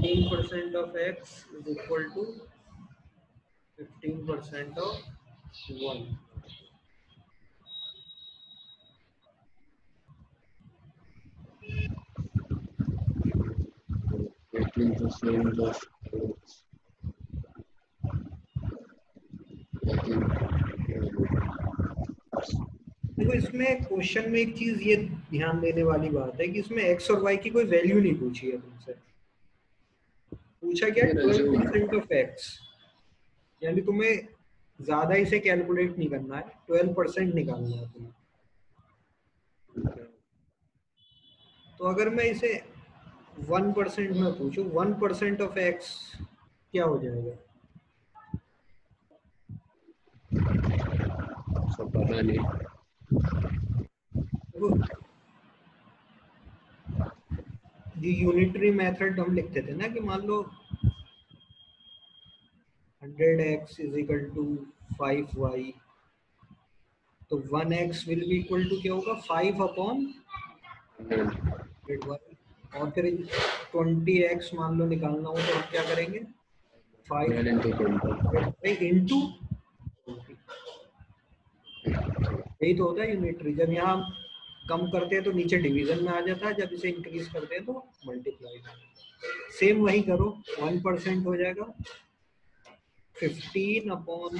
15% of x is equal to 15% of y 18% of x. देखो इसमें क्वेश्चन में एक चीज ये ध्यान देने वाली बात है कि इसमें x और y की कोई वैल्यू नहीं पूछी है तुमसे पूछा क्या 12% ऑफ x यानी तुम्हें ज्यादा इसे कैलकुलेट नहीं करना है 12% निकालना है तुम्हें तो अगर मैं इसे 1% में पूछूं 1% ऑफ x क्या हो जाएगा सब पता नहीं ये यूनिटरी मेथड हम लिखते थे ना कि मान लो 100x is equal to 5y तो 1x will be equal to क्या होगा 5 अपॉन 100y और फिर 20x मान लो निकालना हो तो हम क्या करेंगे 5 इंटू यही तो होता है यूनिटरी जब यहाँ कम करते हैं तो नीचे डिवीजन में आ जाता है जब इसे इंक्रीज करते हैं तो मल्टीप्लाई सेम वही करो 1% हो जाएगा 15 अपॉन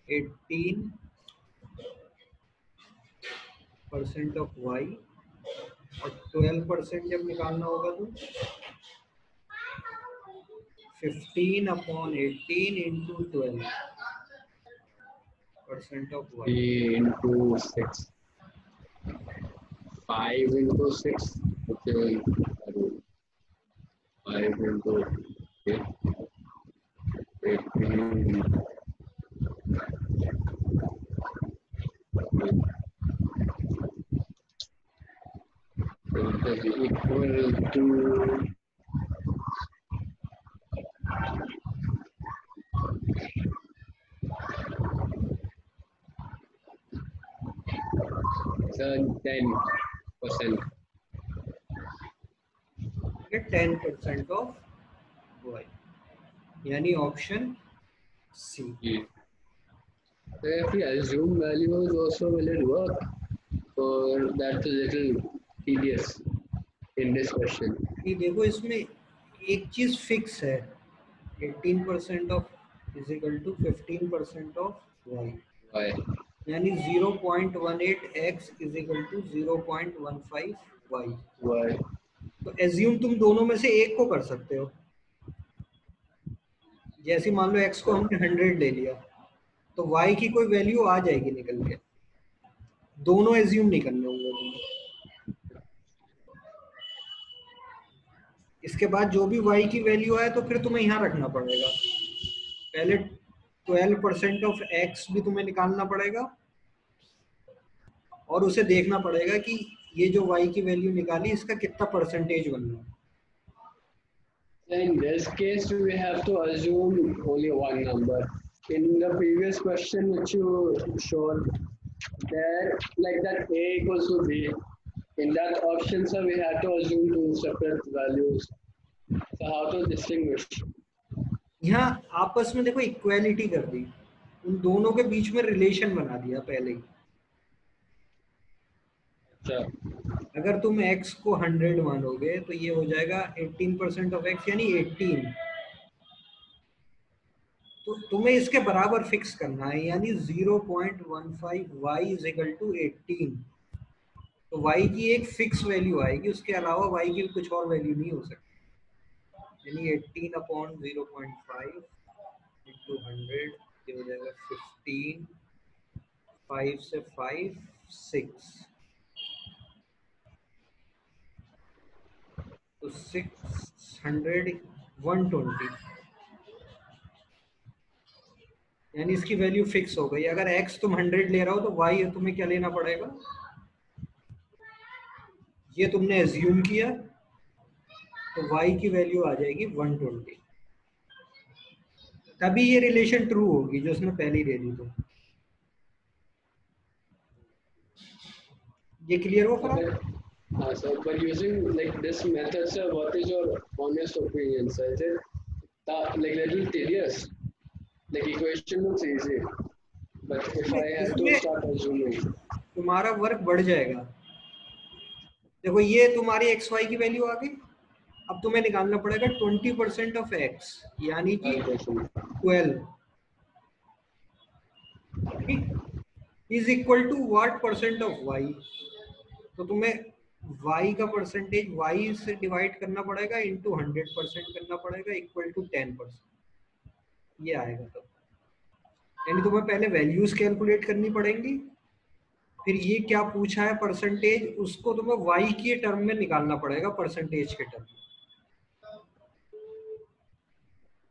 18% ऑफ y और 12% जब निकालना होगा तो 15 upon 18 into 12% of y 3 into 6 5 into 6 okay 5 into 8 18 it is equal to so 10%. ये 10% ऑफ वाई, यानी option C. So if we assume values also, will it work? Or that's a little tedious in this question. ये देखो इसमें एक चीज fix है, 18% of is equal to 15% of y, Why? यानी 0.18x is equal to 0.15 y. Why? तो assume तुम दोनों में से एक को कर सकते हो. जैसे मान लो x को हमने 100 ले लिया, तो y की कोई वैल्यू आ जाएगी निकल के. दोनों एज्यूम नहीं करने होंगे तुम्हें. इसके बाद जो भी y की वैल्यू आए तो फिर तुम्हें यहाँ रखना पड़ेगा. पहले 12% ऑफ x भी तुम्हें निकालना पड़ेगा और उसे देखना पड़ेगा कि ये जो y की वैल्यू निकाली इसका कितना परसेंटेज बन रहा है. In this case, we have to assume only one number. In the previous question which you showed, there like that a equals to b. In that option, sir, we had to assume two separate values. So how to distinguish? यहाँ आपस में देखो equality कर दी, उन दोनों के बीच में relation बना दिया पहले ही. अच्छा. अगर तुम x को 100 मानोगे तो ये हो जाएगा 18% ऑफ x यानी 18. तो तुम्हें इसके बराबर फिक्स करना है, यानी 0.15 y इज इक्वल टू 18. तो y की एक फिक्स वैल्यू आएगी, उसके अलावा y की कुछ और वैल्यू नहीं हो सकती. यानी 18 अपॉन 0.5 इंटू 100 ये हो जाएगा 15. 5 से 5 6, तो 600 120, यानी इसकी वैल्यू फिक्स हो गई. अगर x तुम 100 ले रहा हो तो y तुम्हें क्या लेना पड़ेगा, ये तुमने एज्यूम किया तो y की वैल्यू आ जाएगी 120. तभी ये रिलेशन ट्रू होगी जो उसने पहले ही दे दी. तो ये क्लियर हो फर्क. So, but using like this method, sir, what is your honest opinion, sir? Is it like little tedious? Like equation looks easy, but if I have to इसमें start assuming, तुम्हारा वर्क बढ़ जाएगा. देखो ये तुम्हारी x Y की value आ गई. अब तुम्हें निकालना पड़ेगा 20% ऑफ एक्स, यानी कि 12, ठीक, is equal to what percent of y. तो तुम्हें y का परसेंटेज y से डिवाइड करना पड़ेगा इंटू 100% करना पड़ेगा इक्वल टू 10%. ये आएगा तब. यानी तुम्हें पहले वैल्यूज कैलकुलेट करनी पड़ेंगी, फिर ये क्या पूछा है परसेंटेज, उसको तुम्हें y के टर्म में निकालना पड़ेगा परसेंटेज के टर्म में.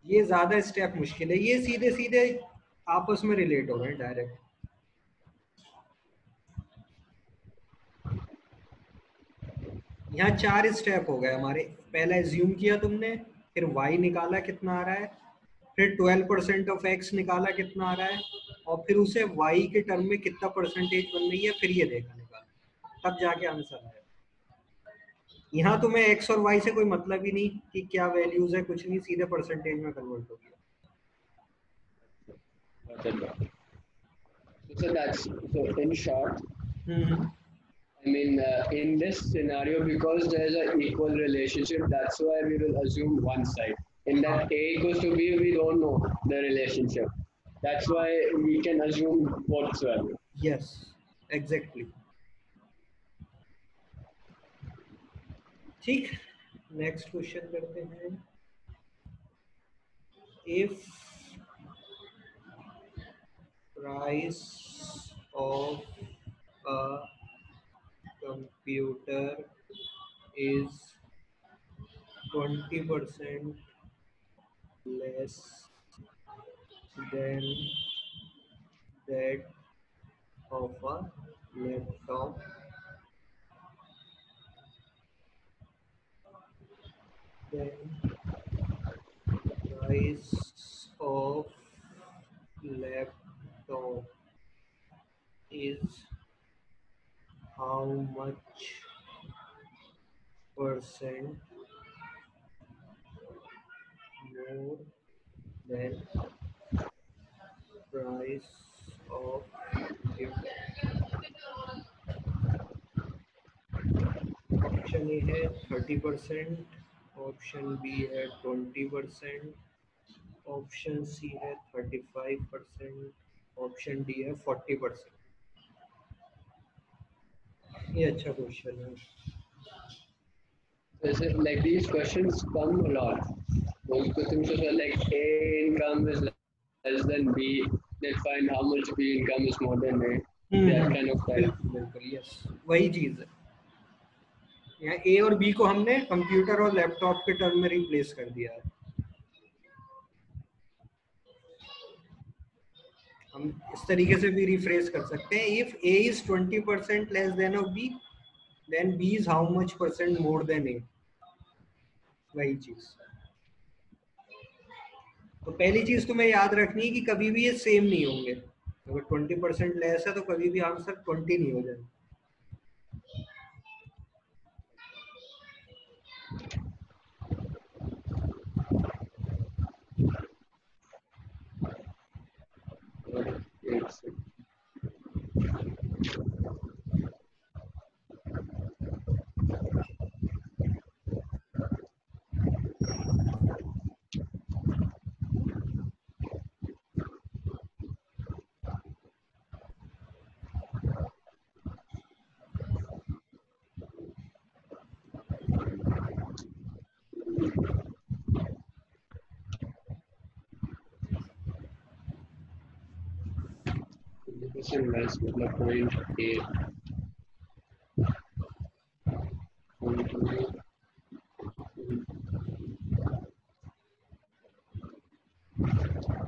ये ज्यादा स्टेप मुश्किल है, ये सीधे सीधे आपस में रिलेट हो रहे हैं डायरेक्ट. यहाँ 4 स्टेप हो गए हमारे. पहला एज्यूम किया तुमने, फिर y निकाला कितना आ रहा है, फिर 12% ऑफ x निकाला कितना आ रहा है, और फिर उसे y के टर्म में कितना परसेंटेज बन रही है, फिर ये देखा निकाला, तब जाके आंसर आया. यहाँ तुम्हें x और y से कोई मतलब ही नहीं कि क्या वैल्यूज है, कुछ नहीं, सीधे परसेंटेज में कन्वर्ट हो गया. so that's so in short. I mean, in this scenario, because there is an equal relationship, that's why we will assume one side. In that A equals to B, we don't know the relationship. That's why we can assume both value. Yes, exactly. ठीक, next question करते हैं. If price of a computer is 20% less than that of a laptop, then price of laptop is how much percent more than price of computer. Option A है 30%, option B है 20%, option C है 35%, option D है 40%। ये अच्छा question है। So is it like these questions come a lot? Most questions are like A income is less than B. Let's find how much B income is more than A. That kind of type. बिल्कुल बिल्कुल, yes वही चीज है। यहाँ ए और B को हमने computer और लैपटॉप के टर्म में रिप्लेस कर दिया है। हम इस तरीके से भी रिफ्रेश कर सकते हैं, if A is 20% less than of B, then B is how much percent more than A. वही चीज। तो पहली चीज तुम्हें याद रखनी है कि कभी भी ये सेम नहीं होंगे। अगर 20% लेस है तो कभी भी आंसर 20 नहीं हो जाए। It's percent less मतलब 0.8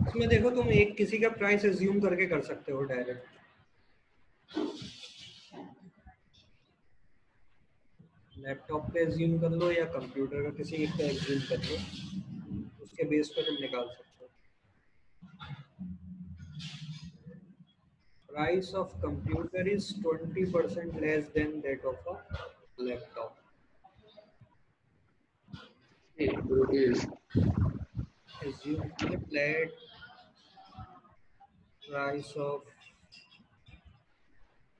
इसमें देखो तुम एक किसी का प्राइस एज्यूम करके कर सकते हो डायरेक्ट। लैपटॉप पे एज्यूम कर लो या कंप्यूटर का किसी एक पे एज्यूम कर लो, उसके बेस पे तुम निकाल सकते हो। Price of computer is 20% less then that of a laptop. rupees. Assume that price of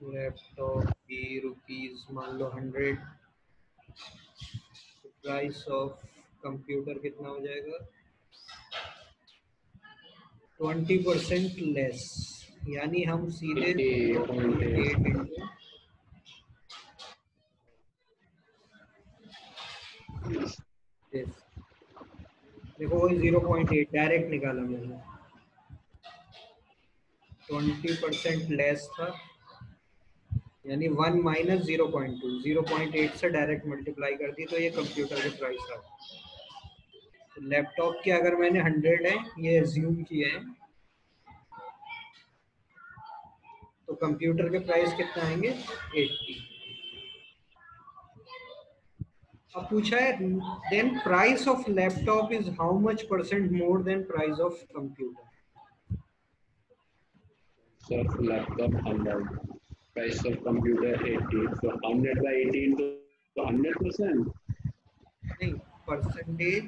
laptop की रुपीज मान लो 100, प्राइस ऑफ कंप्यूटर कितना हो जाएगा 20% लेस, यानी हम सीधे 0.8 इंटू देखो वही 0.8 डायरेक्ट निकाला मैंने। 20% लेस था यानी 1 माइनस 0.2, 0.8 से डायरेक्ट मल्टीप्लाई कर दी तो ये कंप्यूटर के प्राइस आ। तो लैपटॉप के अगर मैंने 100 है ये एज्यूम किए हैं, तो कंप्यूटर के प्राइस कितने आएंगे 80। अब पूछा है then price of laptop is how much percent more than price of computer. So laptop 100, price of computer 80. So 100 by 18 to 100%. नहीं, percentage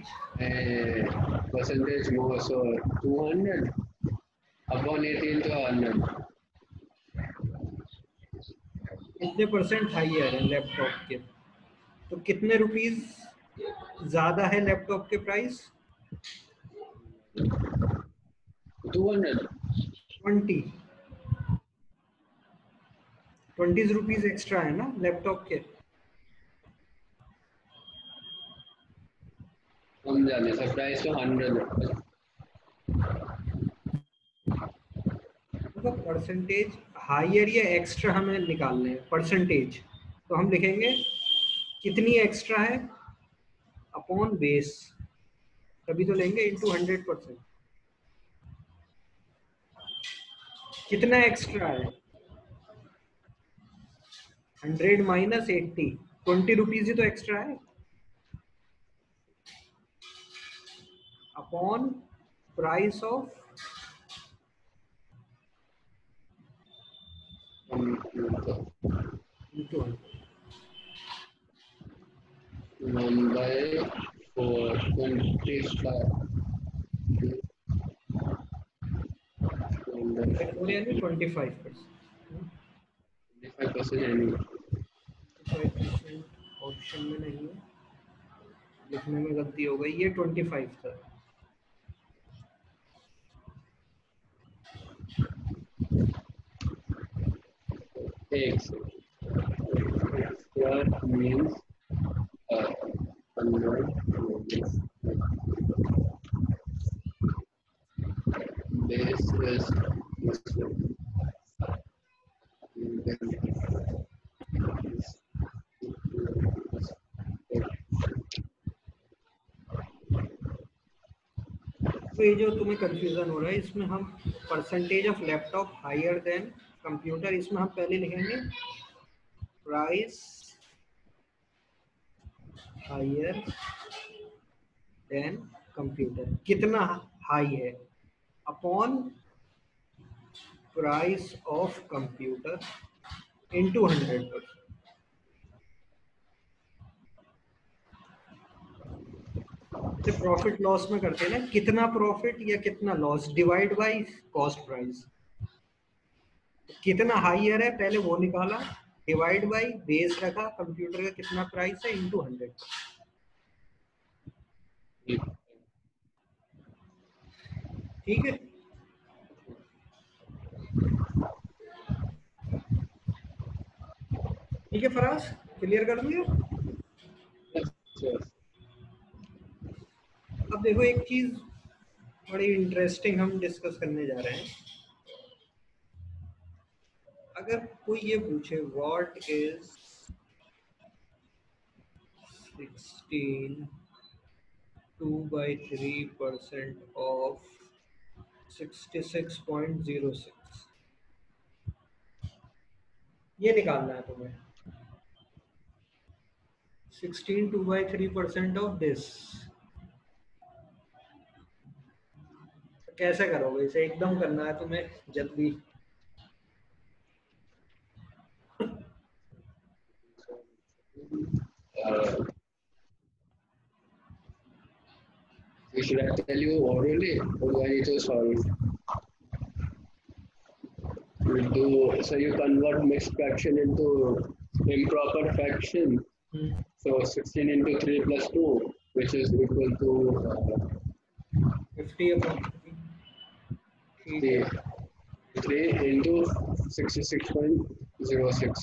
Percentage more, so 200 upon 18 to 100. कितने परसेंट हाइयर है laptop के, तो कितने रुपीस ज्यादा है laptop के price 200. 20 rupees extra है ना लैपटॉप के। कम जाने से प्राइस तो 100. तो परसेंटेज हाइयर या एक्स्ट्रा हमें निकालने हैं परसेंटेज, तो हम लिखेंगे कितनी एक्स्ट्रा है अपॉन बेस, तभी तो लेंगे इनटू 100%। कितना एक्स्ट्रा है 100 माइनस 80, 20 रुपीज ही तो एक्स्ट्रा है। Upon price of into 1 by 4, 25. 1 by 4 यानी 25%। 25% annual. 25% ऑप्शन में नहीं है, लिखने में गलती हो गई, ये 25 था। X square means 100 base is this one. तो ये जो तुम्हें कंफ्यूजन हो रहा है, इसमें हम percentage of laptop higher than computer, इसमें हम पहले लिखेंगे प्राइस हायर देन कंप्यूटर, कितना हाई है, upon price of computer into 100%। जैसे प्रॉफिट लॉस में करते हैं ना, कितना प्रॉफिट या कितना loss divide by cost price. कितना हाईयर है पहले वो निकाला, डिवाइड बाय बेस रखा कंप्यूटर का कितना प्राइस है इंटू 100। ठीक है, ठीक है फराज, क्लियर कर दिया। अब देखो एक चीज बड़ी इंटरेस्टिंग हम डिस्कस करने जा रहे हैं। अगर कोई ये पूछे व्हाट इज 16/3% ऑफ 66.06, ये निकालना है तुम्हें। 16/3% ऑफ दिस, कैसे करोगे इसे, एकदम करना है तुम्हें जल्दी। Should I tell you orally or do I need to solve? So you convert mixed fraction into improper fraction. So 16 into 3 plus 2, which is equal to 50 upon 3 into 66.06.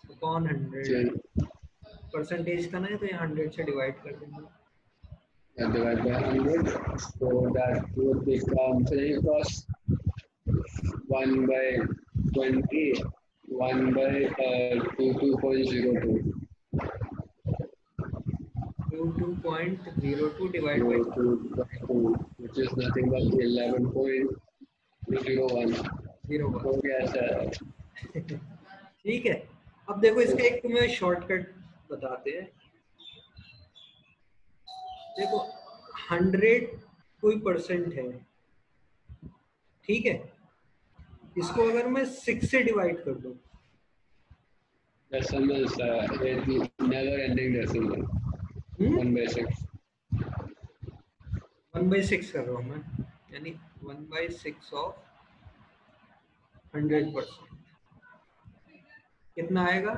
Upon 100, percentage का ना है तो यहाँ 100 से डिवाइड कर देंगे। Divide by 100, so that would become 3 cross 1 by 20, 1 by 22.02. 22.02 divide by 2, which is nothing but 11.01. 01। हो गया सर। ठीक है, अब देखो इसका एक तुम्हें शॉर्टकट बताते हैं। देखो 100 कोई परसेंट है, ठीक है, इसको अगर मैं 6 से डिवाइड कर दूं, Decimals, never ending decimal. 1/6. 1/6 कर रहा हूं मैं, यानी 1/6 ऑफ 100%, कितना आएगा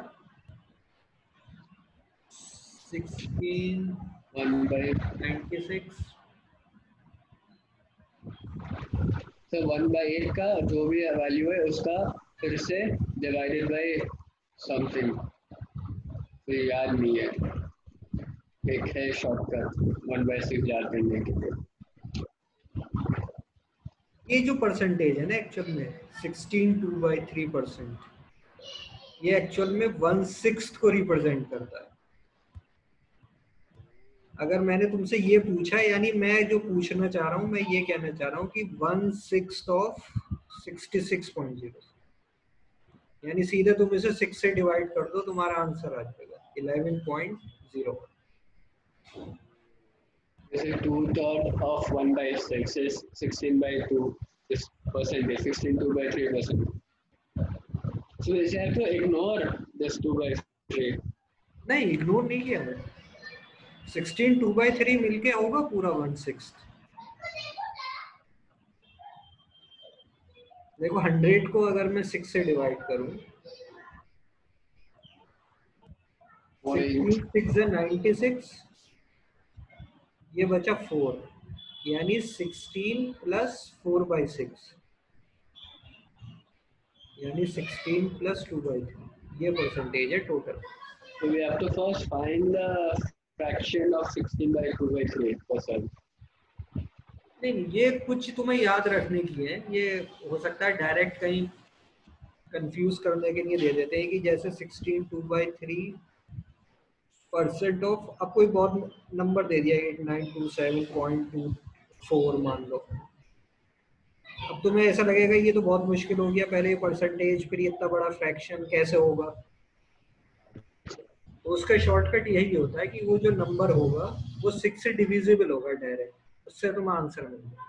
1696। तो 1/8 का जो भी वैल्यू है उसका फिर से डिवाइडेड बाय समथिंग, तो याद नहीं है, एक है शॉर्टकट 1/6 याद करने के लिए। ये जो परसेंटेज है ना एक्चुअल में 16/3%, ये एक्चुअल में 1/6 को रिप्रेजेंट करता है। अगर मैंने तुमसे ये पूछा, यानी मैं जो पूछना चाह रहा हूँ, मैं ये कहना चाह रहा हूँ कि 1/6 ऑफ 66.06, यानी सीधे तुम इसे 6 से डिवाइड कर दो, तुम्हारा आंसर आ जाएगा 11.0। This is 2/3 of 1/6 is 16 by 2. This percentage 16 2/3%. So is have to ignore this 2/3. नहीं, इग्नोर नहीं किया है। 16 2/3 मिलके होगा पूरा 1/6। देखो 100 को अगर मैं 6 से डिवाइड करूं, 16 6 है 96, ये बचा 4, यानी 16 प्लस 4/6, यानी 16 प्लस 2/3, ये परसेंटेज है total. So we have to first find the fraction of 16 by 2/3%. नहीं, ये कुछ तुम्हें याद रखने की है, ये हो सकता है डायरेक्ट कहीं कंफ्यूज करने के लिए दे देते हैं कि जैसे 16 2/3% ऑफ, अब कोई बहुत नंबर दे दिया 8927.24 मान लो। अब तुम्हें ऐसा लगेगा ये तो बहुत मुश्किल हो गया, पहले परसेंटेज फिर इतना बड़ा फ्रैक्शन कैसे होगा। तो उसका शॉर्टकट यही होता है कि वो जो नंबर होगा वो 6 से डिविजिबल होगा डायरेक्ट, उससे तुम्हें आंसर मिलेगा।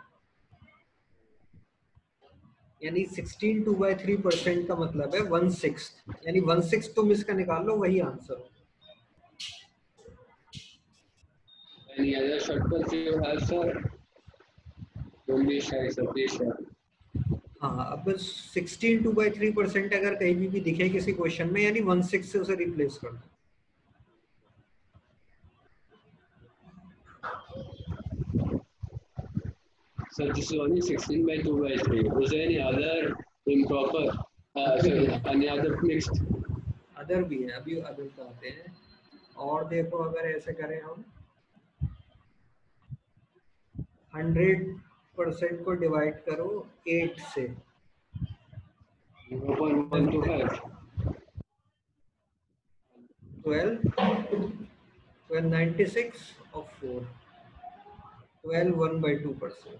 यानी 16 2/3% का मतलब है 1/6, यानी 1/6 तुम इसका निकाल लो, वही आंसर हो। Any other shortcuts you have, sir? Don't be shy, sir. Please share. हाँ, अब 16 2/3% अगर कहीं भी दिखे किसी क्वेश्चन में, यानी 1/6 से उसे रिप्लेस कर दो। So this is only 16 by 2/3. Is there any other improper? Sorry, any other mixed? Other भी है, अभी अदर पे आते हैं। और देखो अगर ऐसे करें हम 100% को डिवाइड करो 8 से, 0.125. 1296 और 4, 12 1/2%।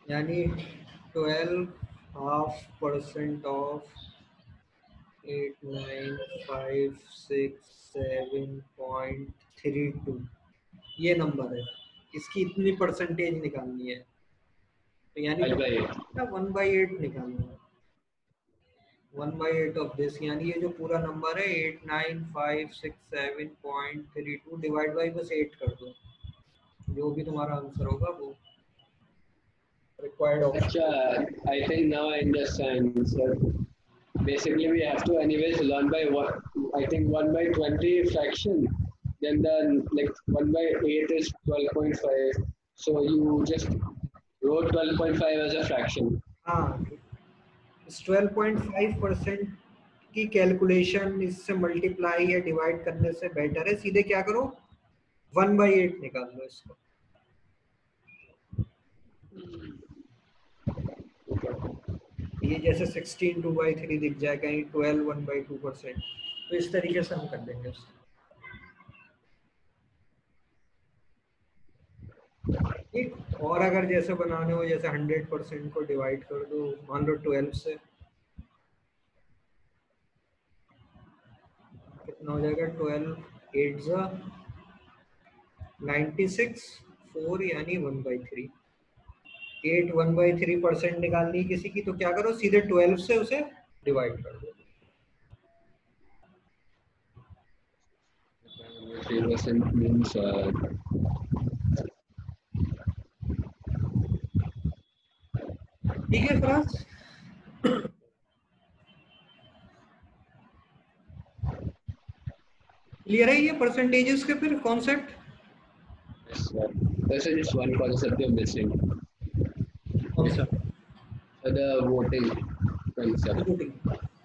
यानी 12.5% ऑफ 89,567.32, ये नंबर है, इसकी इतनी परसेंटेज निकालनी है। तो यानी 1/8 निकालना है, 1/8 ऑफ दिस, यानी ये जो पूरा नंबर है 89,567.32 डिवाइड बाई बस 8 कर दो, जो भी तुम्हारा आंसर होगा वो required option. I think now I understand. So basically, we have to anyways learn by what I think 1/20 fraction. Then the like 1/8 is 12.5. So you just wrote 12.5 as a fraction. हाँ, इस 12.5% की calculation इससे multiply या divide करने से better है सीधे क्या करो 1/8 निकाल लो इसको। ये जैसे 16 2/3 दिख जाए, कहीं 12 1/2%, तो इस तरीके से हम कर देंगे उसको। ठीक, और अगर जैसे बनाने हो जैसे 100% को डिवाइड कर दो मान लो 12 से, कितना हो जाएगा 12 8 96 4 यानी 1/3। 8 1/3% निकालनी है किसी की, तो क्या करो सीधे 12 से उसे डिवाइड कर दो। 3% means ठीक है फ्रांस, क्लियर है ये परसेंटेजेस के फिर concept? there's just one concept you're missing. कौन सा? The voting concept.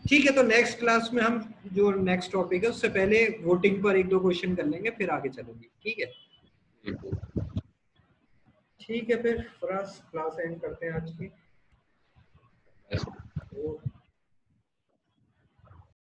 ठीक है, तो नेक्स्ट क्लास में हम जो नेक्स्ट टॉपिक है उससे पहले वोटिंग पर 1-2 क्वेश्चन कर लेंगे, फिर आगे चलेंगे। ठीक है, ठीक है, फिर फ्रांस क्लास एंड करते हैं आज की। Yes.